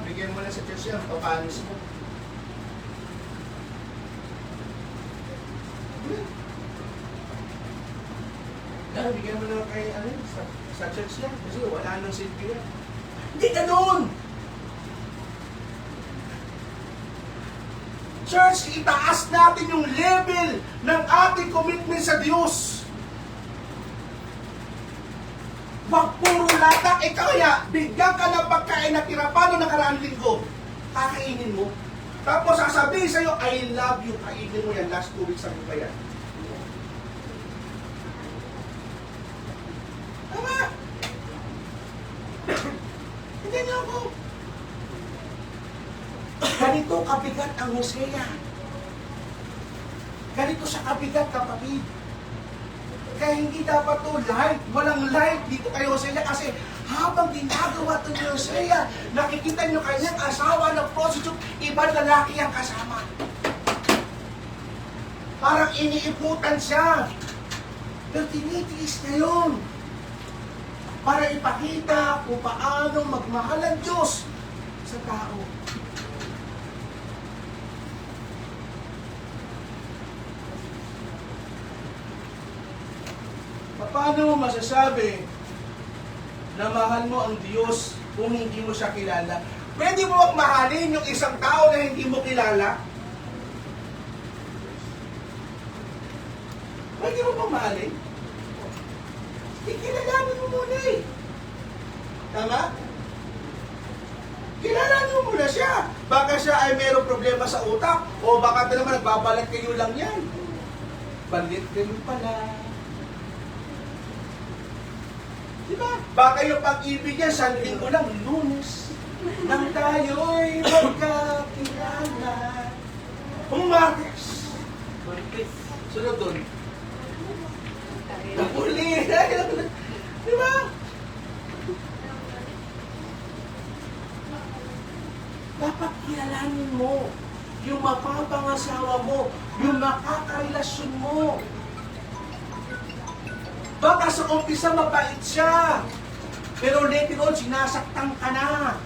Bigyan mo na sa Diyos yan, papanis mo. Bigyan mo na kay sa church yan kasi wala nang silbi yan. Hindi ganun! Church, itaas natin yung level ng ating commitment sa Diyos. Wag puro latak. Kaya, bigyan ka ng pagkain na tira. Paano nakaraan linggo? Kakainin mo. Tapos sasabihin sa'yo, I love you. Kainin mo yan. Last 2 weeks ang pa yan. Tama! Hindi niyo ako. Ganito kabigat ang Hosea. Ganito siya kabigat, kapatid. Kaya hindi dapat to light. Walang light dito kay Hosea kasi habang ginagawa to ni Hosea, nakikita niyo kanyang asawa ng prostitute, ibang lalaki ang kasama. Parang iniiputan siya. Pero tinitiis na yun. Para ipakita kung paano magmahal ang Diyos sa tao. Paano mo masasabi na mahal mo ang Diyos kung hindi mo siya kilala? Pwede mo bang mahalin yung isang tao na hindi mo kilala? Pwede mo bang mahalin? Ikilalanin mo muna eh. Tama? Kilalanin mo muna siya. Baka siya ay mayroong problema sa utak o baka ito naman nagbabalat kayo lang yan. Balit kayo pala. Diba? Baka yung pag-ibig niya, sa linggo lang, Lunes, nang tayo'y magkakilala. Martes. Sunod doon. Napuli. Diba? Dapat kilalanin mo yung mapapangasawa mo, yung makakarelasyon mo. Baka sa umpisa mabait siya, pero later on, sinasaktan ka na.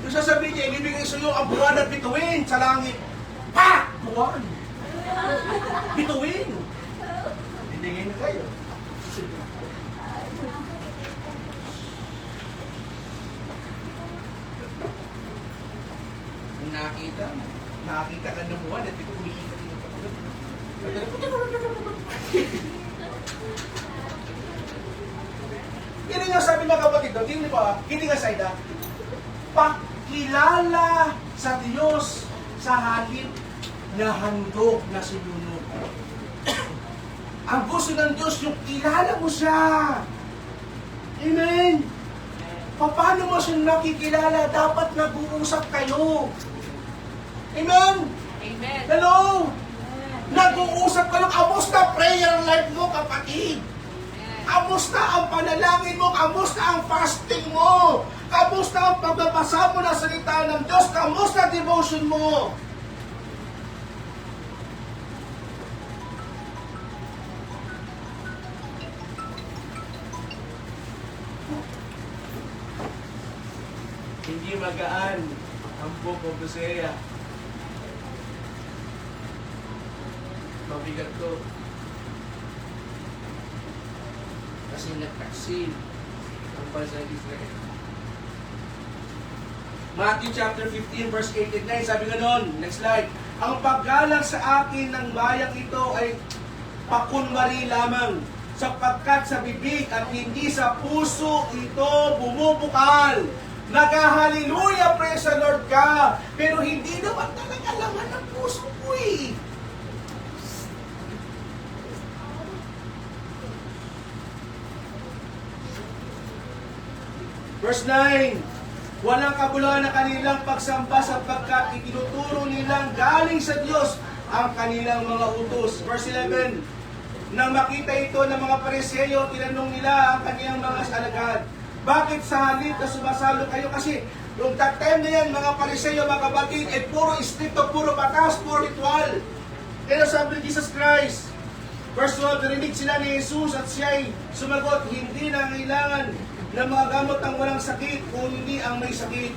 Yung sasabihin niya, ibibigay sa iyo ang buwan at bituin sa langit. Pa! Buwan! Bituin! Bibigay na kayo. Nakita ka ng buwan at bituin ka din. Hindi nga sabi ng kapatid doon, hindi nga sayda. Pakilala sa Diyos sa halip na handog na sinunog. Ang gusto ng Diyos yung kilala mo siya. Amen. Paano mo siya nakikilala? Dapat nag-uusap kayo. Amen. Amen. Hello. Nag-uusap ka lang, kamusta prayer life mo, kapatid? Kamusta ang panalangin mo? Kamusta ang fasting mo? Kamusta ang pagbabasa mo ng salita ng Diyos? Kamusta ang devotion mo? Hindi magaan ang book of Hosea. Mabigat to. Kasi nagtaksil ang bansa ng Israel. Matthew chapter 15 verse 8 and 9, sabi nga nun, next slide, ang paggalang sa akin ng bayang ito ay pakunwari lamang, sapagkat sa bibig at hindi sa puso ito bumubukal. Nag-hallelujah, praise the Lord ka, pero hindi naman talaga laman ng puso ko eh. Verse 9, walang kabuluhan na kanilang pagsamba sapagkat itinuturo nilang galing sa Diyos ang kanilang mga utos. Verse 11, nang makita ito ng mga Pariseo, tinanong nila ang kanilang mga alagad, bakit sa halip na sumasalo kayo? Kasi yung that time na yan, mga Pariseo, mga kapatid, puro stricto, puro batas, puro ritual. Kaya sabi ni Jesus Christ, verse 12, narinig sila ni Jesus at siya'y sumagot, hindi na kailangan na mga gamot ang walang sakit, kung hindi ang may sakit.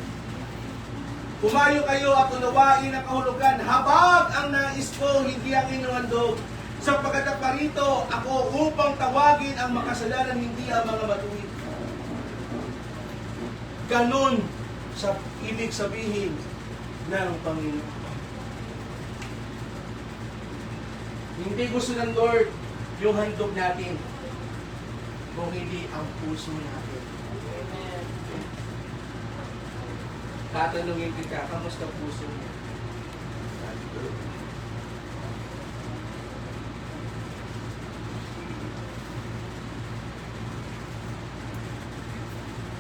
Pumayo kayo at unawain ang kahulugan, habag ang nais ko, hindi ang inyong handog. Sapagkat parito ako upang tawagin ang makasalanan, hindi ang mga matuwid. Ganon sa ibig sabihin ng Panginoon. Hindi gusto ng Lord yung handog natin, kung hindi ang puso natin. Tatanungin kita, kamusta puso mo?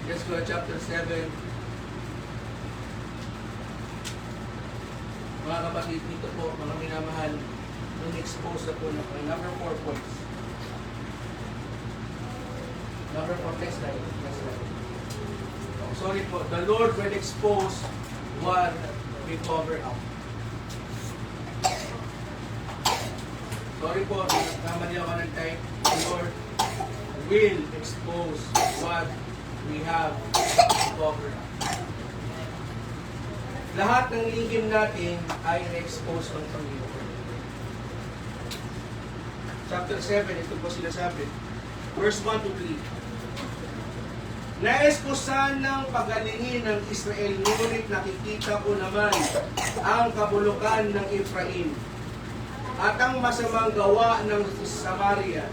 Let's go to chapter 7. Mga kapatid, dito po, mga minamahal, nung expose na po ng number 4 points. Number 4, next slide. Next slide. Oh, sorry po, the Lord will expose what we cover up. Sorry po, namali ako ng type. The Lord will expose what we have covered up. Lahat ng lihim natin ay na-expose ng Panginoon. Chapter 7, ito po sinasabi. Verse 1 to 3. Naesposan ng pagalingin ng Israel, ngunit nakikita ko naman ang kabulukan ng Ephraim at ang masamang gawa ng Samaria.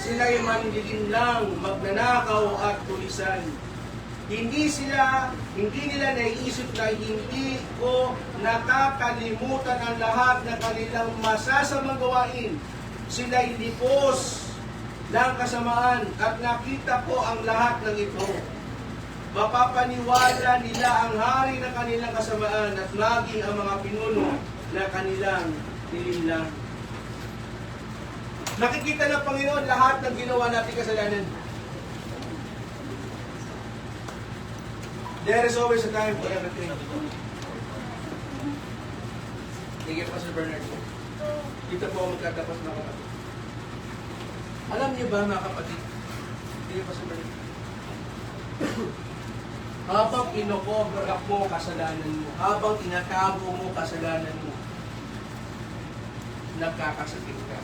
Sila'y manlilin lang, magnanakaw at tulisan. Hindi nila naiisip na hindi ko nakakalimutan ang lahat ng kanilang masasamang gawain. Sila'y lipos ng kasamaan at nakita ko ang lahat ng ito. Mapapaniwala nila ang hari ng kanilang kasamaan at maging ang mga pinuno na kanilang nilinlang. Nakikita ng Panginoon lahat ng ginawa natin kasalanan. There is always a time for everything. Sige pa Sir Bernard. Dito po ako magtatapos mga kapatid. Alam niyo ba mga kapatid? Sige pa Sir Bernard. Habang ino-cover up mo kasalanan mo, habang tinatago mo kasalanan mo, nagkakasakit ka.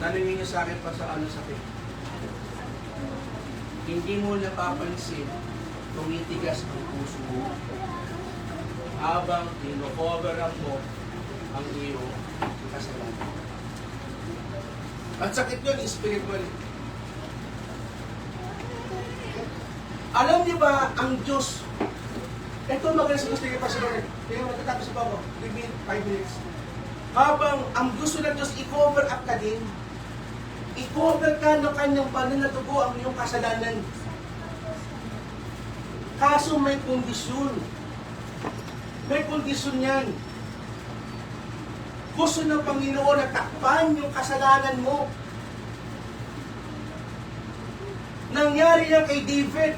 Tanungin niyo sa akin pa sa ano sakit. Hindi mo napapansin, tumitigas ang puso mo habang ino-cover up mo ang iyong kasalanan. Ang sakit yun, spiritual. Alam niyo ba, ang Diyos, ito maganda sa gusto niya pa siya, hindi mo matatapos pa ako, give me 5 minutes. Habang ang gusto ng Diyos, i-cover up ka din, i-cover ka ng kanyang banal na dugo ang iyong kasalanan. Kaso may kondisyon. May kondisyon yan. Gusto ng Panginoon na takpan yung kasalanan mo. Nangyari yan kay David.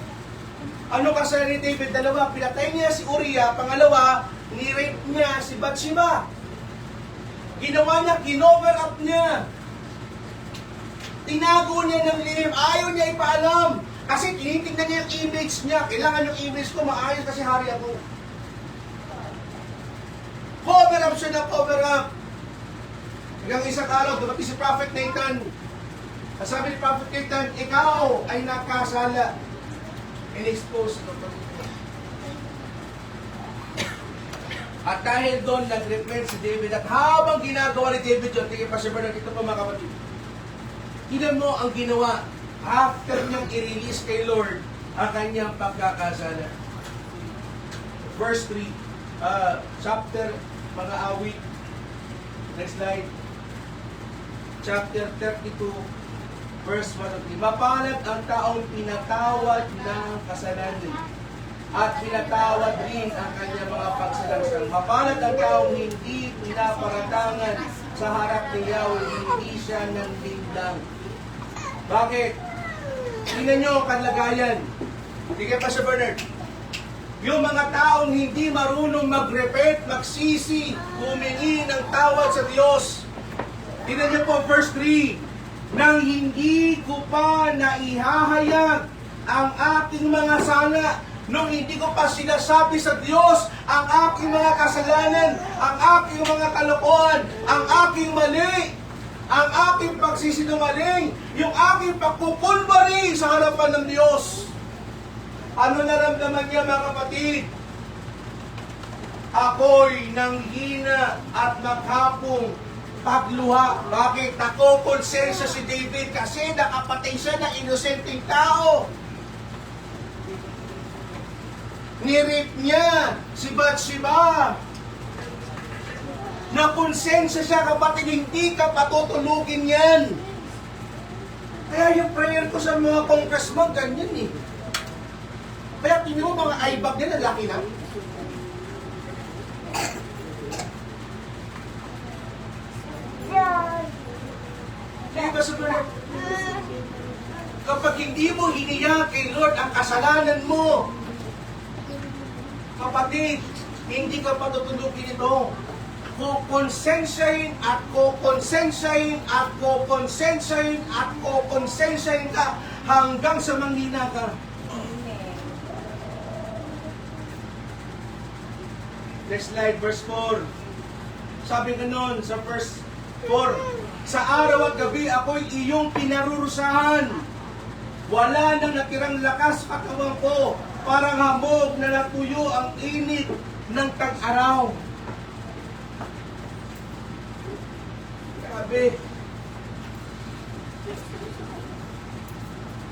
Ano kasalanan ni David? Dalawa, pinatay niya si Uriah. Pangalawa, ni-rape niya si Bathsheba. Ginawa niya, kinover up niya. Tinago niya ng lihim. Ayaw niya ipaalam. Kasi tinitingnan niya yung image niya. Kailangan yung image ko maayos kasi hari ako. Cover up siya na cover up. Hanggang isang araw, dumating si Prophet Nathan. Sabi ni Prophet Nathan, ikaw ay nakasala. In-expose ng Panginoon. At dahil doon, nag-repent si David. At habang ginagawa ni David yun, tingin pa si Bernard, ito pa mga kapatid. Tignan mo ang ginawa after niyang i-release kay Lord ang kanyang pagkakasala. Verse 3, chapter, mga awit. Next slide. Chapter 32, verse 1-3. Mapalad ang taong pinatawad ng kasalanan at pinatawad rin ang kanyang mga pagsalangsang. Mapalad ang taong hindi pinaparatangan sa harap ni Yahweh, hindi siya nanlinlang. Bakit? Tingnan nyo ang kalagayan. Tingnan pa sa Bernard. Yung mga taong hindi marunong mag-repent, magsisi, humingi ng tawad sa Diyos. Tingnan nyo po verse 3. Nang hindi ko pa naihahayag ang aking mga sala, nung hindi ko pa sinasabi sa Diyos ang aking mga kasalanan, ang aking mga kalokohan, ang aking mali, ang aking pagsisinungaling, yung aking pagkukunwari sa harapan ng Diyos. Ano naramdaman niya mga kapatid? Ako'y nanghina at maghapong pagluha. Bakit? Nakokonsensya si David kasi nakapatay siya ng inosenteng tao. Nirip niya si Bathsheba. Nakonsensya siya, kapatid, hindi ka patutulugin yan. Kaya yung prayer ko sa mga congressman, ganyan eh. Kaya tingin mo mga eye bag nila, laki na. sa Lord. Kapag hindi mo hiniyang kay Lord ang kasalanan mo, kapatid, hindi ka patutulugin ito. Kukonsensyahin at kukonsensyahin at kukonsensyahin at kukonsensyahin ka hanggang sa manghina ka. Next slide, verse 4. Sabi ganon sa verse 4, sa araw at gabi ako'y iyong pinarurusahan. Wala nang natirang lakas sa katawan ko, parang hamog na natuyo ang init ng tag-araw. Grabe.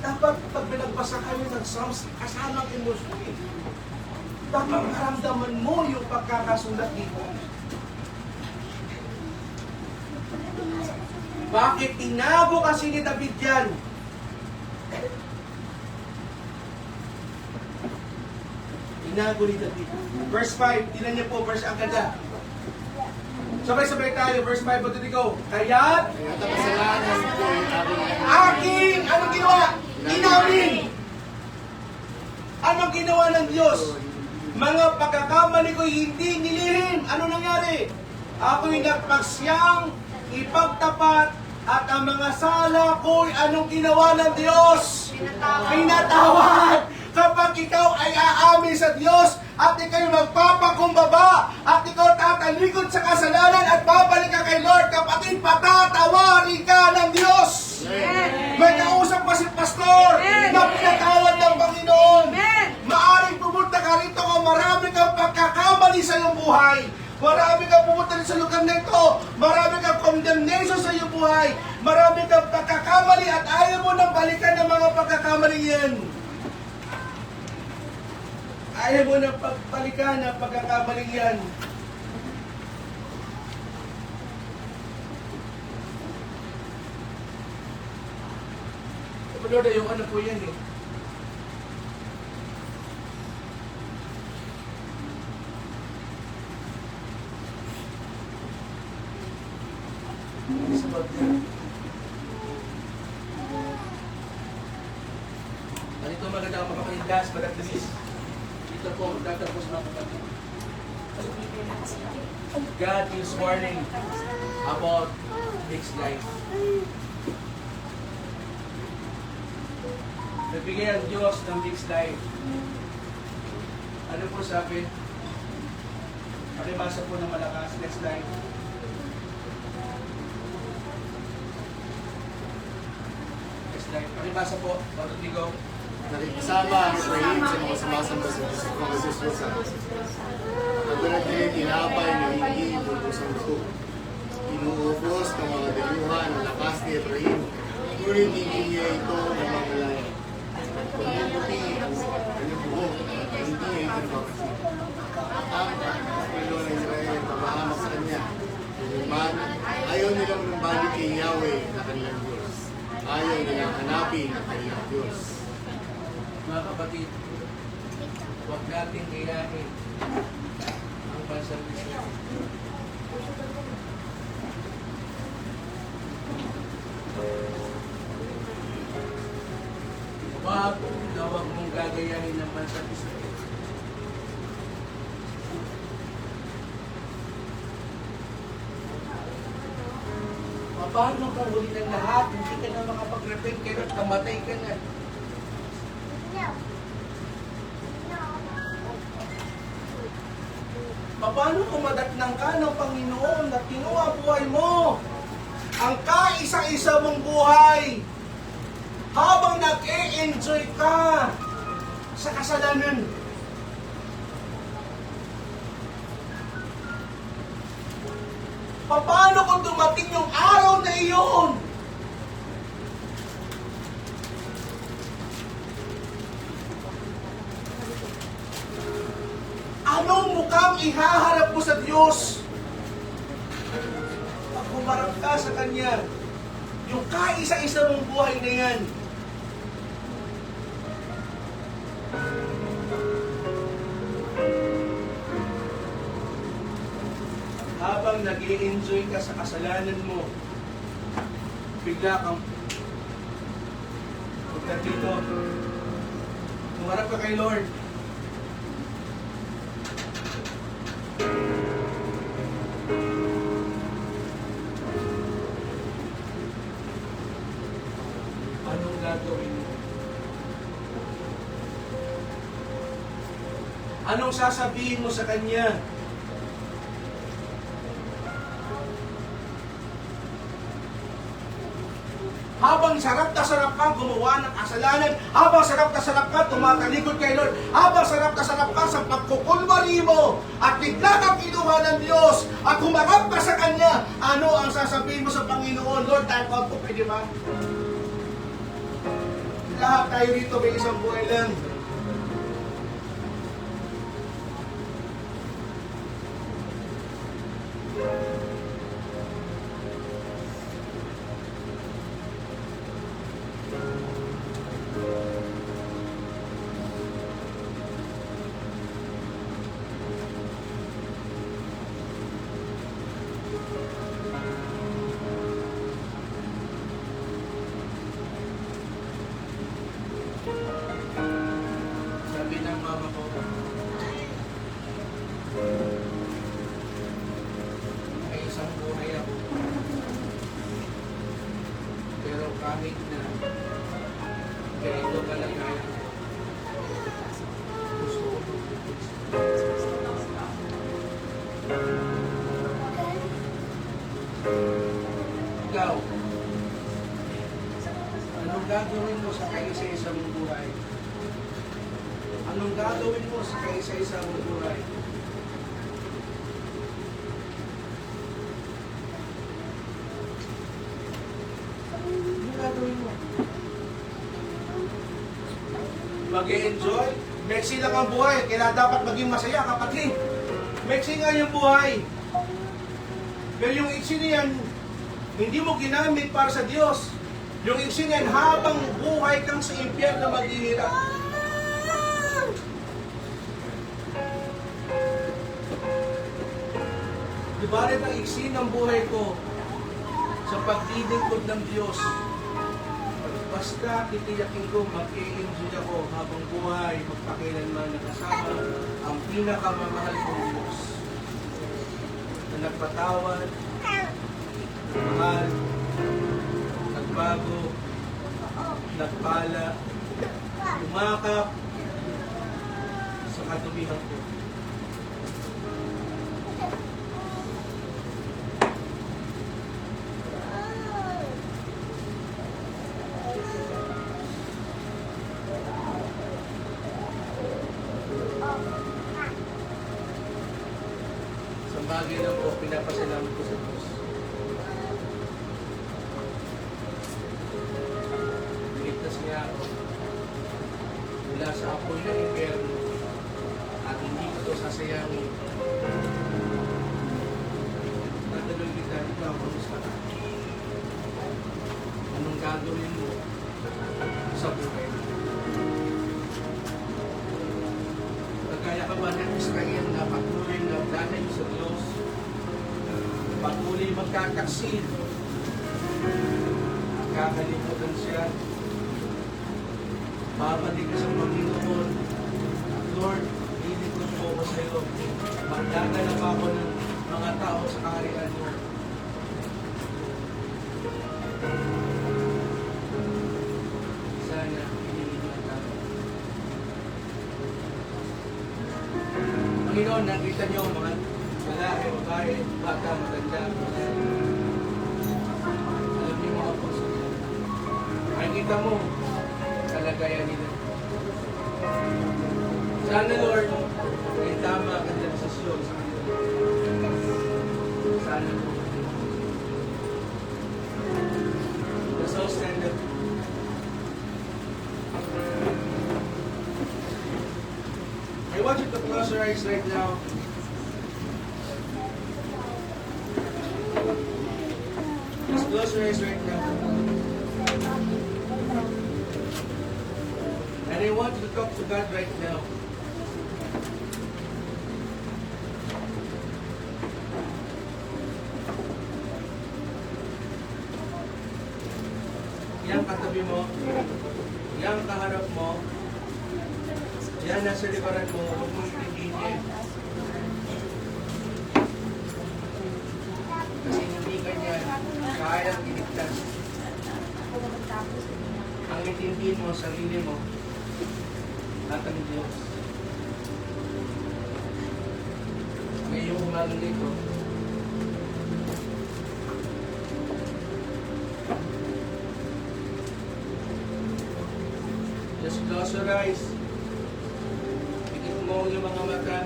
Dapat pag binagbasa kayo ng Psalms, kasamang emosyon. Dapat maramdaman mo yung pagkakasulat dito. Bakit tinago kasi ni David yan? Tinago ni David. Verse 5, tinan niyo po, verse ang ganda. Sabay-sabay tayo, verse 5, what did it go? Kaya't At ang kasalanan ko'y aking, anong ginawa? Inamin. Anong ginawa ng Diyos? Mga pagkakamali ko'y hindi nilihim. Ano nangyari? Ako'y nagpasyang ipagtapat at ang mga sala ko'y anong ginawa ng Diyos? Pinatawad. Kapag ikaw ay aamin sa Diyos at ikaw'y magpapakumbaba at ikaw tatalikod sa kasalanan at babalik ka kay Lord, kapatid, patatawarin ka ng Diyos. May kausap pa si Pastor na pinatawad ng Panginoon. Maaring pumunta ka rito kung marami kang pagkakamali sa iyong buhay. Marami kang pumunta rin sa lugar na ito. Marami kang condemnation sa iyong buhay. Marami kang pagkakamali at ayaw mo nang balikan ng mga pagkakamali yan. Ayaw mo nang pagbalikan ng pagkakamali yan. Lord, yung ano po yan eh. Ganito maganda ang makapalindas, madagdamis. Dito po, magtatapos mga kapatid. God is warning about mixed life. Nagbigay ang Diyos ng mixed life. Ano po sabi? Pakibasa po ng malakas. Next slide. Next slide. Pakibasa po. Rodrigo. nakikisama ang Efraim sa mga sumasamba sa Diyos at mga sususa. Katulad din tinapay na hindi lubusang ito. Inuubos ng mga dayuhan ang lakas ni Efraim, ngunit hindi niya ito namamalaya. Pagbubuti ang kanyang buhok, hindi niya ito nabakasip. Ang Panginoon ng Israel papahamak sa kanya. Man, ayaw nilang numbalik kay Yahweh na kanilang Diyos. Ayaw nilang hanapin ang kanilang Diyos. Mga kapatid, huwag natin kayahin ang bansang Israel. Huwag na huwag mong gagayahin ng bansang Israel. Paano kung huli ng lahat, hindi ka na makapag-repent, kaya kamatay ka na. Paano kung madatnang ka ng Panginoon na kinuha buhay mo? Ang kaisa-isa mong buhay habang nag-e-enjoy ka sa kasalanan. Paano kung dumating yung araw na iyon? Anong mukhang ihaharap mo sa Diyos? Pag humarap ka sa Kanya, yung kaisa-isa mong buhay na yan, habang nag-i-enjoy ka sa kasalanan mo, bigla kang dito. Tumarap ka kay Lord. Anong gagawin mo? Anong sasabihin mo sa Kanya? Habang sarap na sarap ka gumawa ng kasalanan, habang sarap na sarap ka tumatalikod kay Lord, habang sarap na sarap ka sa pagkukulbali mo, at bigla kang kinuha ng Diyos, at humarap ka sa Kanya, ano ang sasabihin mo sa Panginoon? Lord, time out po, pwede ba? Lahat tayo dito may isang buhay lang. Sabi ng mama ko, may isang buhay ako. Pero kahit na ganito kalagayan, gusto ko ikaw, anong gagawin mo sa kaisa-isang buhay? Anong gagawin mo sa kaisa-isang buhay? Anong gagawin mo? Mag-e-enjoy? Mexi lang ang buhay, kaya dapat maging masaya, kapatid. Mexi nga yung buhay. Pero yung iksi niyan, hindi mo ginamit para sa Diyos. Yung iksi niyan, habang buhay kang sa impyerno maghihirap. Ibalit ang iksi ng buhay ko sa pagdilingkod ng Diyos. Basta titiyakin ko, mag-i-enjoy ako habang buhay, magpakilanman na kasama ang pinakamamahal kong Diyos na nagpatawad, nagmahal, nagbago, nagpala, tumakap sa kadumihan ko. Sa bagay lang po, pinapasalamat ko sa Diyos. Ligtas niya ako mula sa apoy ng impyerno at hindi ko ito sasayangin. Tatanong kita, ikaw, kamusta ka? Anong gagawin mo sa buhay mo? Kagaya ka ba ng Israel na patuloy na danay sa Diyos, patuloy magkakaksil, kakalimutan siya, babalik ka sa Panginoon. Lord, lilingkod po ko sa iyo. Magdaganap ako ng mga tao sa kaharian mo. Sana hinihingan tayo. Panginoon, nakita niyo mga lalaki, babae, bata, matanda. Alam niyo mga puso niyo. Nakikita mo kalagayan nila. Sana, Lord, may tama ka ng desisyon sa kanila. Sana, Lord. Let's all stand up. I want you to close your eyes right now. Just close your eyes right now. And I want you to talk to God right now. Yan katabi mo. Yan kaharap mo. Yan nasa likuran mo. Huwag mong itigilin. Kasi hindi ganyan. Kayang iligtas. Ang itindihin mo, sarili mo, at ang Diyos. Ngayong umagang dito, just close your eyes. Pikit mo yung mga mata.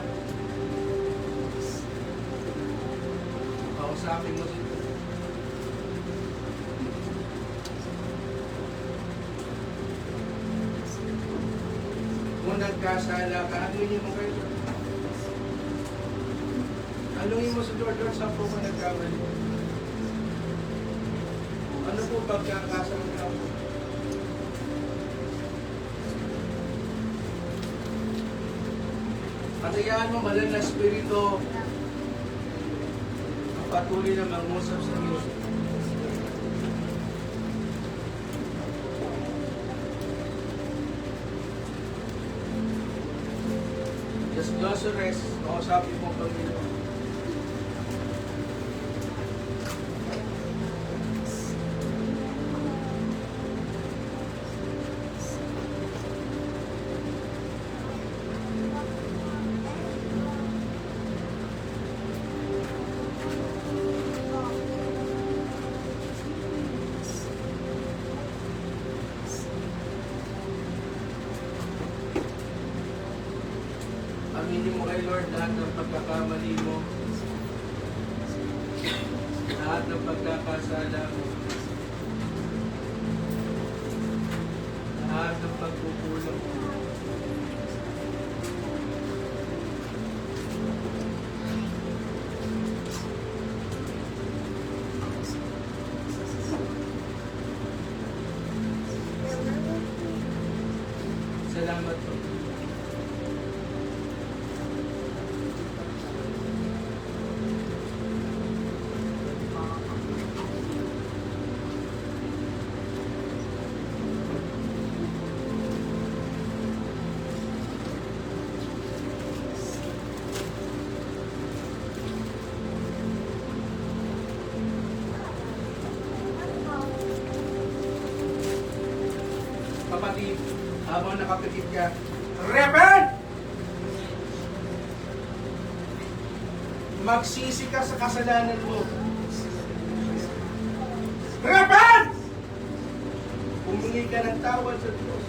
Kausapin mo dito. Kung nagkasala ka, anuhin mo kayo. Anuhin mo sa Lord, Lord, saan po ka nagkamali? Ano po pagkakasala ka? Patayaan mo, malal na spirito ang patuloy na mangusap sa iyo. Just close your eyes. Kausapin mo ang Panginoon. Aminin mo kay Lord lahat ng pagkakamali mo, lahat ng pagkakasala mo, lahat ng pagkukulang mo. Salamat po. Kapatid, habang nakapikit ka, repent! Magsisi ka sa kasalanan mo. Repent! Humingi ka ng tawad sa Diyos.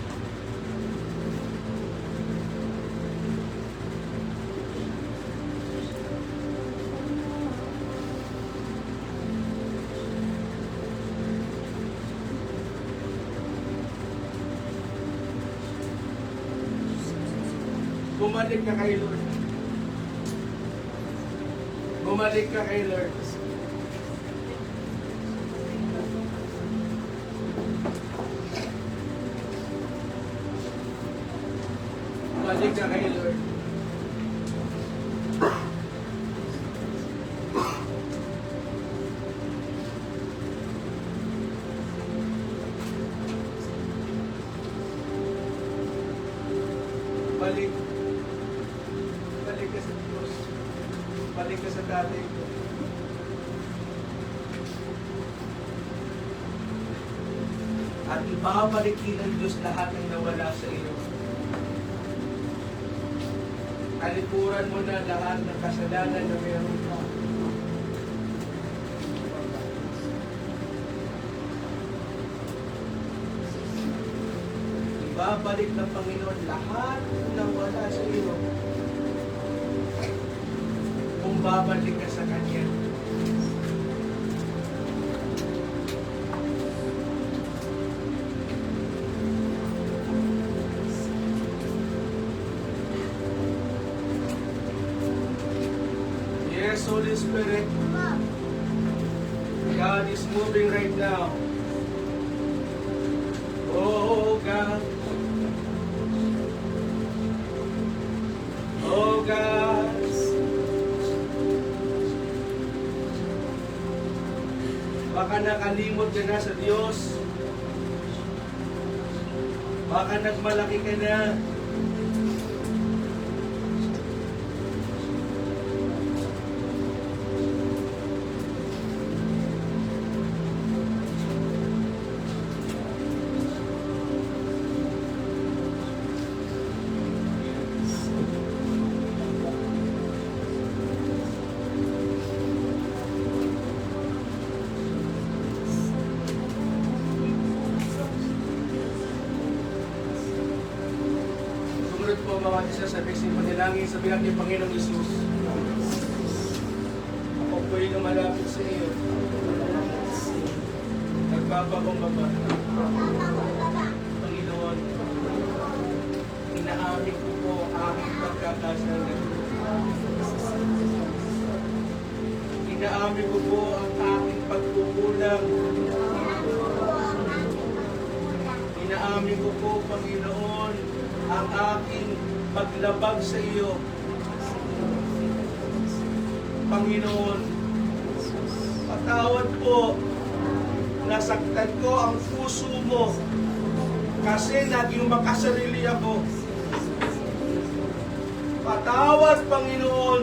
Bumalik ka kay Lord. Bumalik ka kay Lord. Bumalik ka kay Lord. Balik. Balik ka sa Diyos. Balik ka sa dati. At ibabalik din ng Diyos lahat ng nawala sa iyo. Kalikuran mo na lahat ng kasalanan na meron ka. Ibabalik ng Panginoon lahat ng wala sa iyo. Kung babalik ka sa Kanya. Yes, Holy Spirit. God is moving right now. Oh God. Oh God. Baka nakalimot ka na sa Diyos. Baka nagmalaki ka na. Sumunod po mga isa sa bigsin panalangin sa bilang ni Panginoong Isus. Ako po'y lumalapit sa iyo. Nagpapakumbaba. Panginoon, inaamin ko po aking pagkakasala. Inaamin ko po ang aking pagkukulang. Inaamin ko po, Panginoon, ang aking paglabag sa iyo. Panginoon, patawad po, nasaktan ko ang puso mo kasi naging makasarili ako. Patawad, Panginoon,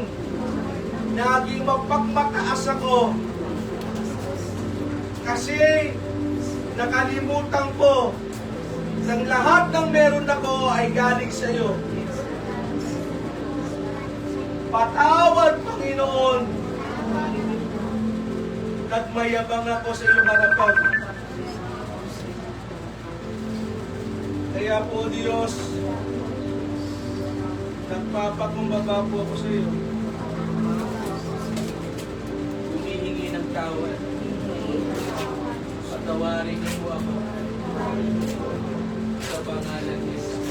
naging mapagmataas ako kasi nakalimutan ko ng lahat ng meron ako ay galing sa iyo. Patawad, Panginoon, nagmayabang ako sa iyong harapan. Kaya po, Diyos, nagpapakumbaba po ako sa iyo. Humihingi ng tawad. Patawarin niyo po ako. Sa pangalan ni Jesus.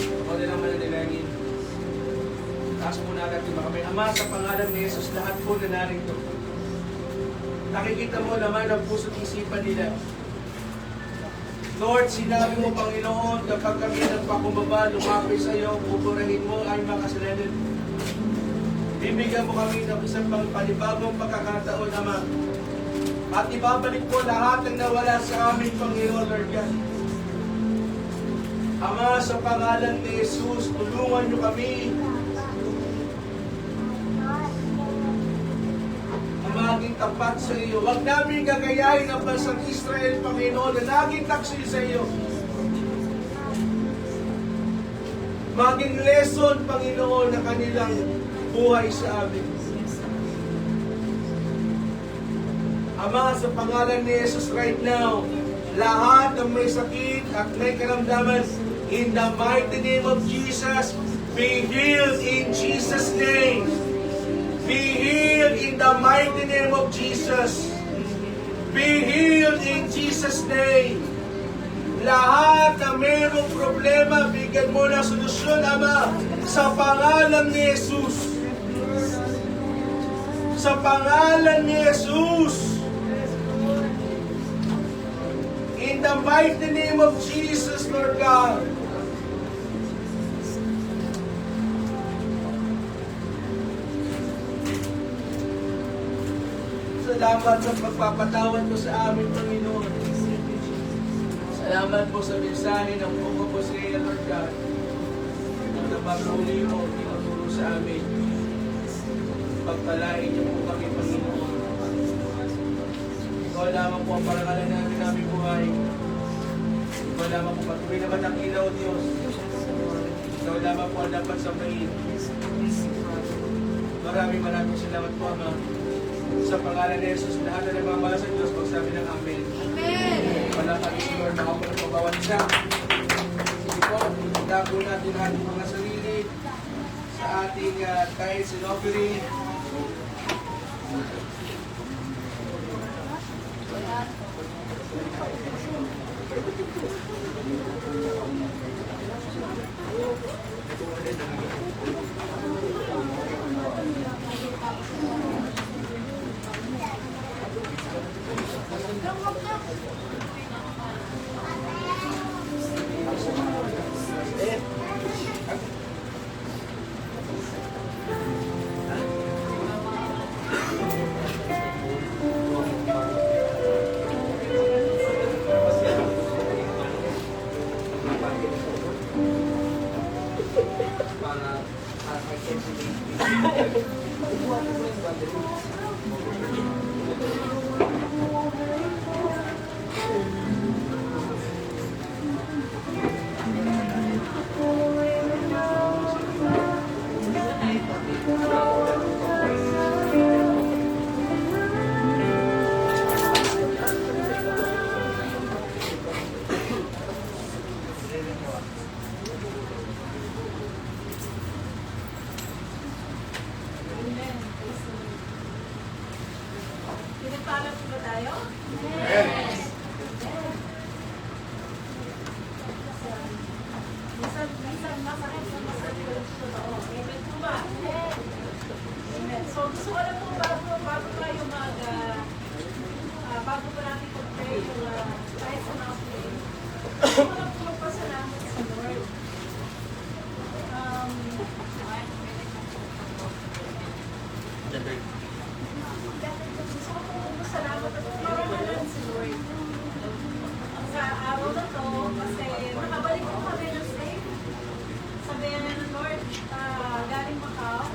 Ako din ang mananalangin. Taas po natin mga kamay. Ama, sa pangalan ni Jesus, lahat po na narito. Nakikita mo naman ang puso't isipan nila. Lord, sinabi mo, Panginoon, kapag kami nagpakumbaba, lumapit sa iyo, pupurahin mo ay makasalanan. Bibigyan mo kami ng isang panibagong pagkakataon, Ama. At ibabalik po lahat ng nawala sa amin, Panginoon, Lord God. Ama, sa pangalan ni Jesus, tulungan niyo kami. Maging tapat sa iyo. Huwag namin gagayahin ang bansang Israel, Panginoon, na naging taksil sa iyo. Maging lesson, Panginoon, na kanilang buhay sa amin. Ama, sa pangalan ni Jesus right now, lahat ng may sakit at may karamdaman, in the mighty name of Jesus, be healed in Jesus' name. Be healed in the mighty name of Jesus. Be healed in Jesus' name. Lahat na mayroong problema, bigyan mo na solusyon, Ama, sa pangalan ni Jesus. Sa pangalan ni Jesus. In the mighty name of Jesus, Lord God. Salamat sa pagpapatawad mo sa amin, Panginoon. Salamat po sa mensahe ng Pogo Hosea, Lord God. Na pagmuli mo, tinuturo sa amin. Pagpalain niyo po kami, Panginoon. Ikaw lamang po ang parangalan namin aming buhay. Ikaw lamang po patuloy na matakilaw, Diyos. Ikaw lamang po ang dapat sambahin. Maraming salamat po, Ama. Sa pangalan ni Jesus, lahat na nagmamahal sa Diyos, magsabi ng Amen. Amen. Walang kami, Lord, makapulong pagbawan siya. Sige po, itago natin ating mga sarili sa ating tithes and offering. Pinagpala po ba tayo? Minsan masakit na masakit ko lang totoo. Amen po ba? Amen. So gusto ko lang po bago tayo bago pa natin pag-pray yung kahit sa mga play. Gusto ko lang po magpasalamat sa Lord. Gusto ko po magpasalamat at marangalan si Lord. Sa araw na to, kasi nakabalik po kami ng safe. Sabihan na ng Lord, galing Macau.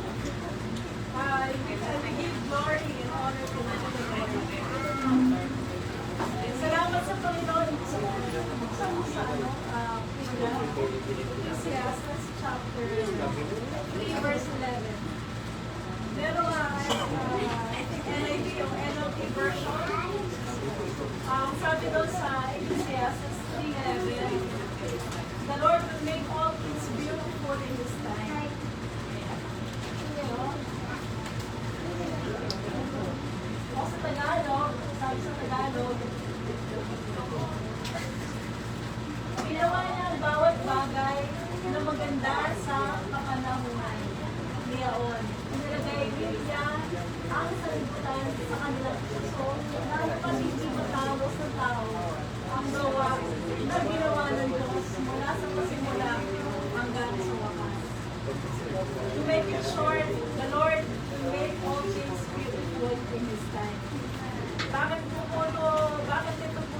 We give glory and honor to the Lord. Salamat sa Panginoon. Sa Ecclesiastes chapter 3 verse 11. Pero NIV yung NLT version. Sabi doon sa Ecclesiastes 3:11, the Lord will make all things beautiful in His time. O sa Tagalog, sabi sa Tagalog, ginawa niya ang bawat bagay na maganda sa kapanahunan niyaon. Nilagay niya ang sanlibutan sa kanilang puso na pagiging matawos ng tao ang gawa na ginawa ng Diyos mula sa pasimula hanggang sa wakas. To make it short, the Lord will make all things beautiful in His time. Bakit ito po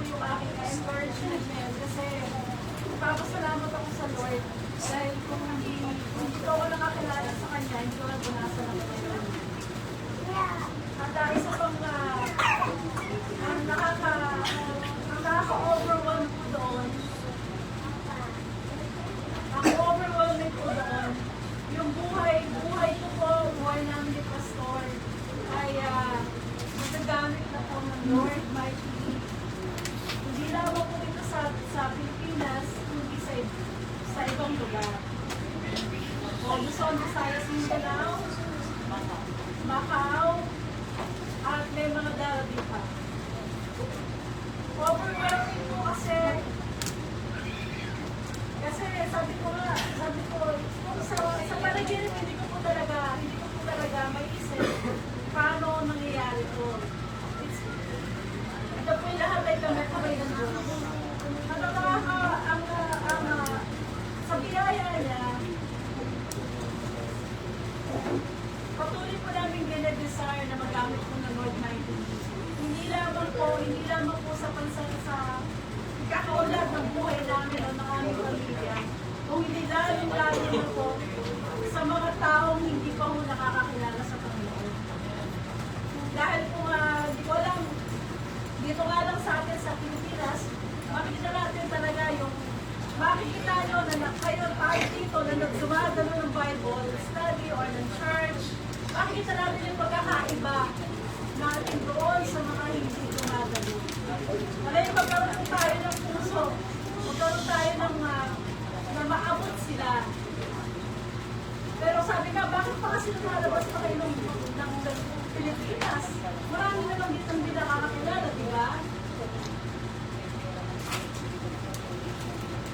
yung aking encouragement? Kasi papasalamat ako sa Lord dahil kung hindi ko ako nakakilala sa Kanya, hindi ko nabunasa ng Panginoon. At isa pang ang nakaka-overwhelm po doon, ang overwhelming po doon, yung buhay ko po, buhay namin ni Pastor, ay magagamit na po ng Lord mightily. Hindi lamang po ito sa Pilipinas, kundi sa ibang lugar. O Luzon, Visayas, Mindanao, Macau, at may mga darating pa. Overwhelming po kasi sabi ko sa panaginip hindi ko po talaga maisip paano nangyayari ito. Ito po yung lahat ay kamay ng Diyos. Sa biyaya niya, patuloy po namin ginadesire na magamit po ng Lord mightily. Hindi lamang po sa kakaunlad ng buhay namin o ng aming pamilya, kung hindi lalong-lalo na po sa mga taong hindi pa po nakakakilala sa Panginoon. Dahil kung di ko alam, dito nga lang sa atin sa Pilipinas, makikita natin talaga makikita nyo na kayo tayo dito na nagdumadalo ng Bible study or ng church, makikita natin yung pagkakaiba natin doon sa mga hindi dumadalo. Kaya magkaroon tayo ng puso, magkaroon tayo na maabot sila. Pero sabi nga, bakit pa kasi lumalabas pa kayo ng Pilipinas? Marami naman dito hindi nakakakilala, di ba?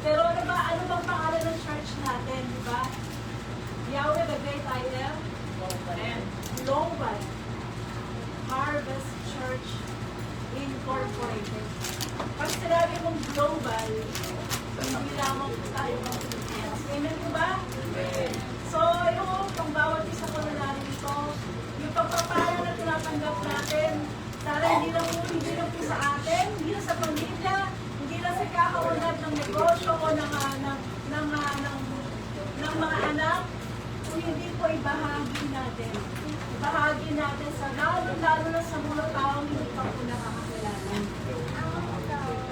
Pero ano bang pangalan ng church natin, di ba? Yahweh the Great I Am, and Global Harvest Church Incorporated. Pag sinabi mong global, hindi lamang po tayo ng Pilipinas. Amen po ba? So, kung bawat isa po na natin ito, yung pagpapala na tinatanggap natin, sana hindi lang po sa atin, hindi lang sa pamilya, hindi lang sa kakaunad ng negosyo o ng lalo na sa mga taong hindi pa po nakakakilala.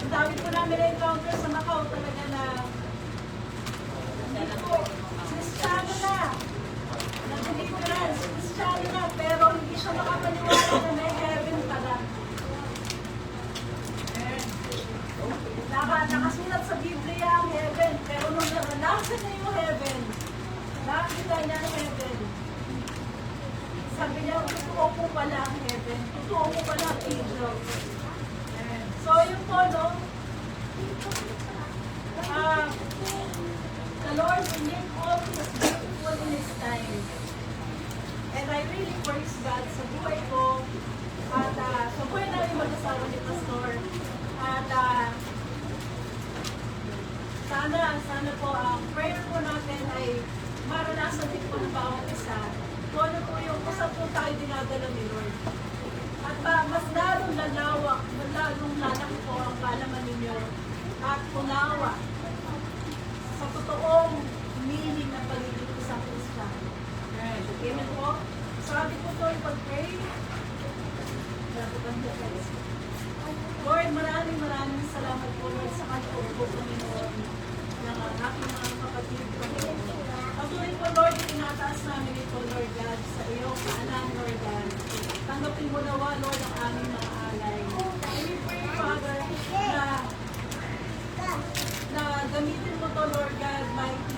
Ang dami po namin na-encounter sa Macau talaga na hindi po, Kristiyano na, nag-deliverance, Kristiyano na, pero hindi siya makapaniwala na may heaven pala. Nakasulat sa Biblia ang heaven, pero nung naranasan niya yung heaven, nakita niya ang heaven. Sabi niya, totoo po pala ang heaven, totoo po pala ang angel. So yun po, no? The Lord will make all things beautiful in His time. And I really praise God sa buhay ko at sa buhay namin mag-asawa ni Pastor. At sana po ang prayer po natin ay maranasan din po ng bawat isa. Kung ano po yung kung saan po tayo dinadala ni Lord. At mas lalong lalawak, mas lalong lalaki po ang kalaman ninyo at unawa sa totoong meaning ng pagiging isang Kristiyano. Amen po. Sabi ko po yung pag-pray. Lord, maraming salamat po Lord sa kaloob po Panginoon ng aking mga kapatid. Patuloy po Lord, tinataas namin ito Lord God sa iyong kaanan Lord God. Tanggapin mo nawa Lord ang aming mga alay. And we pray Father na gamitin mo to Lord God mighty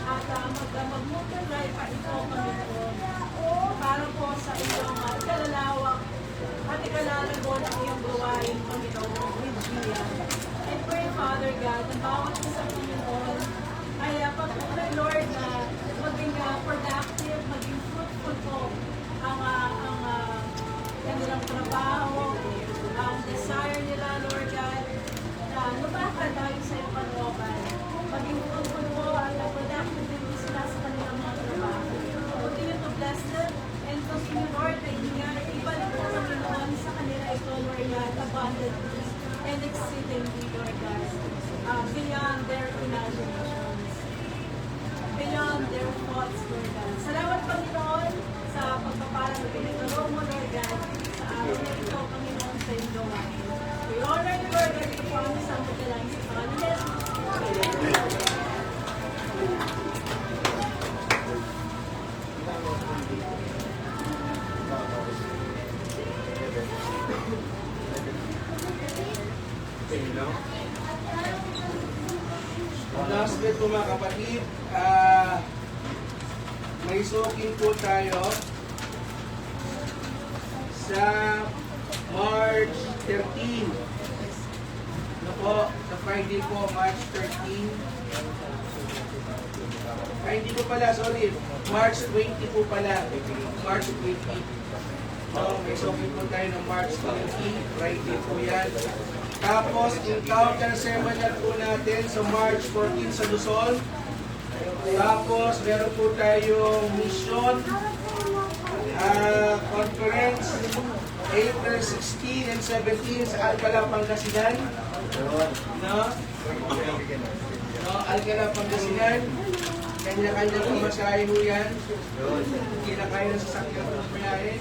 at mag-multiply pa ito Panginoon para po sa iyong kalalawak at ikalalago ng iyong gawain, Panginoon, with Gia. I pray, Father God, na bawat isang Panginoon ay patuloy, Lord, na maging productive, maging fruitful po ang kanilang trabaho, ang desire nila, Lord God, na lumakad dahil sa iyong panooban. Maging fruitful po at productive din sila sa kanilang mga trabaho. Continue to bless them and continue, Lord, na ibalik po Panginoon sa kanila ito, Lord God, abundantly and exceedingly, Lord God, beyond their imaginations, beyond their thoughts, Lord God. Salamat, Panginoon, sa pagpapalang na pinagdaro mo, Lord God, sa araw na ito, Panginoon, sa iyong gawain. We honor you, Lord, at ito po ang isang magdalang sa pangalan. Announcement po mga kapatid, may soaking po tayo sa March 13. Ano po, sa Friday po, March 13. Ay, hindi po pala, sorry. March 20 po pala. March 20. So, may soaking po tayo ng March 20. Friday po yan. Tapos, encounter seminar po natin sa March 14 sa Luzon. Tapos, meron po tayong mission conference April 16 and 17 sa Alcala, Pangasinan. No? Alcala, Pangasinan. Kanya-kanya pamasahe mo yan. Hindi na kayo ng sasakyan ng pamasahe.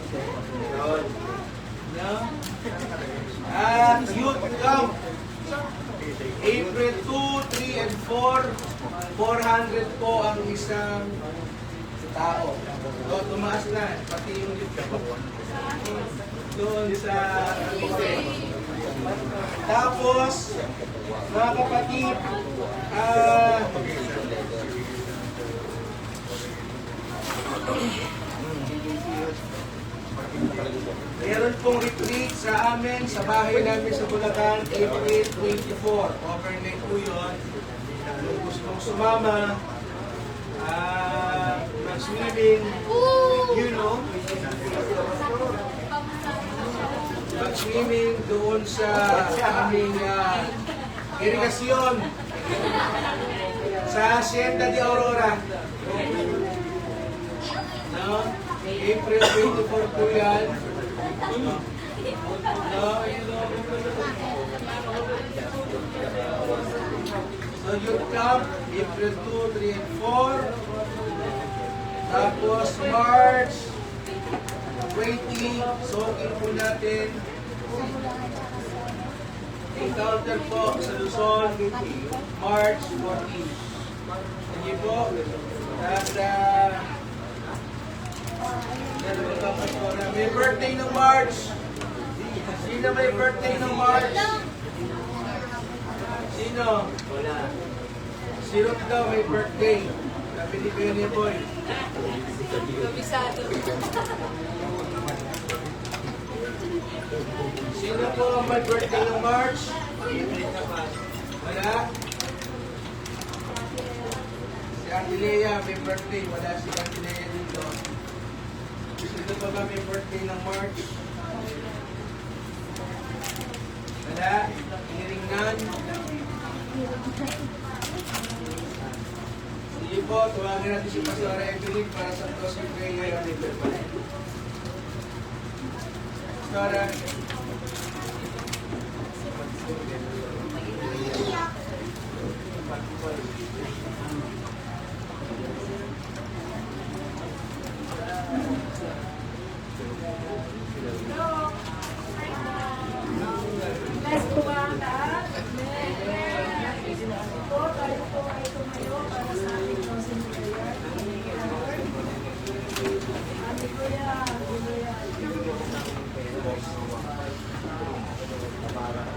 No? At Youth Camp, April 2, 3, and 4, 400 po ang isang tao. So, tumaas na, pati yung youth camp doon sa tapos, mga kapatid, meron pong retreat sa amin, sa bahay namin sa Bulacan, April 24. Overnight po yun. Kung gustong sumama, mag-swimming, you know, mag-swimming doon sa aming irigasyon sa Hacienda de Aurora. No? April 24 po yan. So youth camp, April 2, 3, and 4. Tapos March 20, sokin po natin. Encounter po sa Luzon, March 14. Sige po. At may birthday ng March. Sino may birthday ng March? Sino? Wala. Si Ruth daw may birthday. Sabi ni Benny Boy. Sino po ang may birthday ng March? Wala. Si Ate Lea may birthday. Wala si Ate Lea dito. Sino pa ba may birthday ng March? Wala. Iniringnan. Sige po, tuwagin natin si Pastor Evelyn para sa closing prayer. Pastor, Bless po ang lahat. Po, tayo po ay tumayo para sa ating closing prayer. Hallelujah. Hallelujah.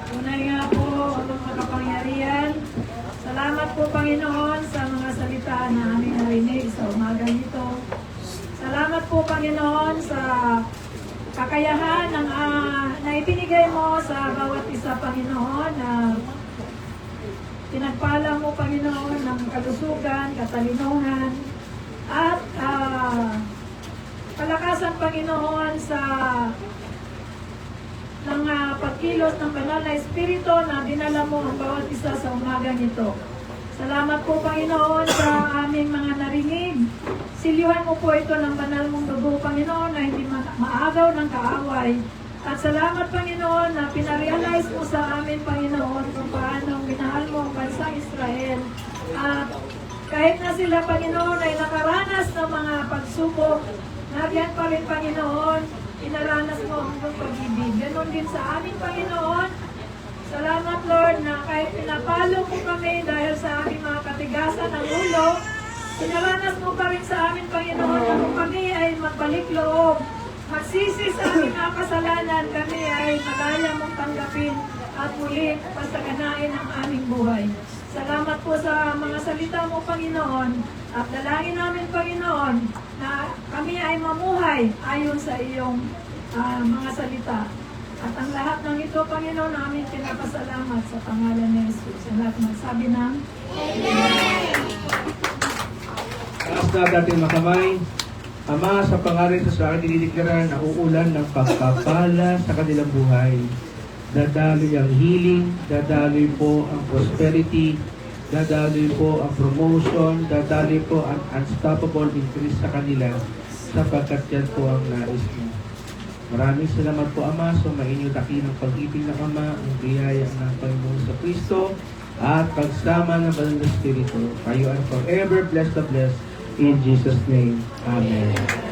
Tunay nga po ang makapangyarihan. Salamat po Panginoon sa mga salita na aming narinig sa umaga nito. Salamat po Panginoon sa kakayahan na ipinigay mo sa bawat isa Panginoon na pinagpala mo Panginoon ng kalusugan, katalinuhan at palakasan Panginoon sa ng pagkilos ng banal na espiritu na dinala mo ang bawat isa sa umaga nito. Salamat po Panginoon sa aming mga narinig. Silyuhan mo po ito ng banal mong dugo Panginoon na hindi maagaw ng kaaway. At salamat Panginoon na pinarealize mo sa amin Panginoon kung paano minahal mo ang bansang Israel. At kahit na sila Panginoon ay nakaranas ng mga pagsubok, nagyan pa rin Panginoon, inaranas mo ang iyong pag-ibig. Ganon din sa amin, Panginoon. Salamat, Lord, na kahit pinapalo mo kami dahil sa aming mga katigasan ng ulo, inaranas mo pa rin sa amin, Panginoon, na kung kami ay magbalik loob, magsisi sa aming mga kasalanan, kami ay malaya mong tanggapin at muli pasaganain ang aming buhay. Salamat po sa mga salita mo, Panginoon, at dalangin namin, Panginoon, na kami ay mamuhay ayon sa iyong mga salita. At ang lahat ng ito, Panginoon, namin pinapasalamat sa pangalan ni Jesus. Sa lahat magsabi ng Taas na dating makamay. Ama, sa pangalan sa akin dinideklara na uulan ng pagpapala sa kanilang buhay. Dadaloy ang healing, dadaloy po ang prosperity, dadaloy po ang promotion, dadaloy po ang unstoppable increase sa kanila sapagkat yan po ang nais mo. Maraming salamat po Ama sa mainyo dakilang pag-ibig ng Ama, ang biyaya ng Panginoon sa Kristo at pagsama ng Banal na Espiritu. Kayo ay forever blessed. In Jesus' name, Amen.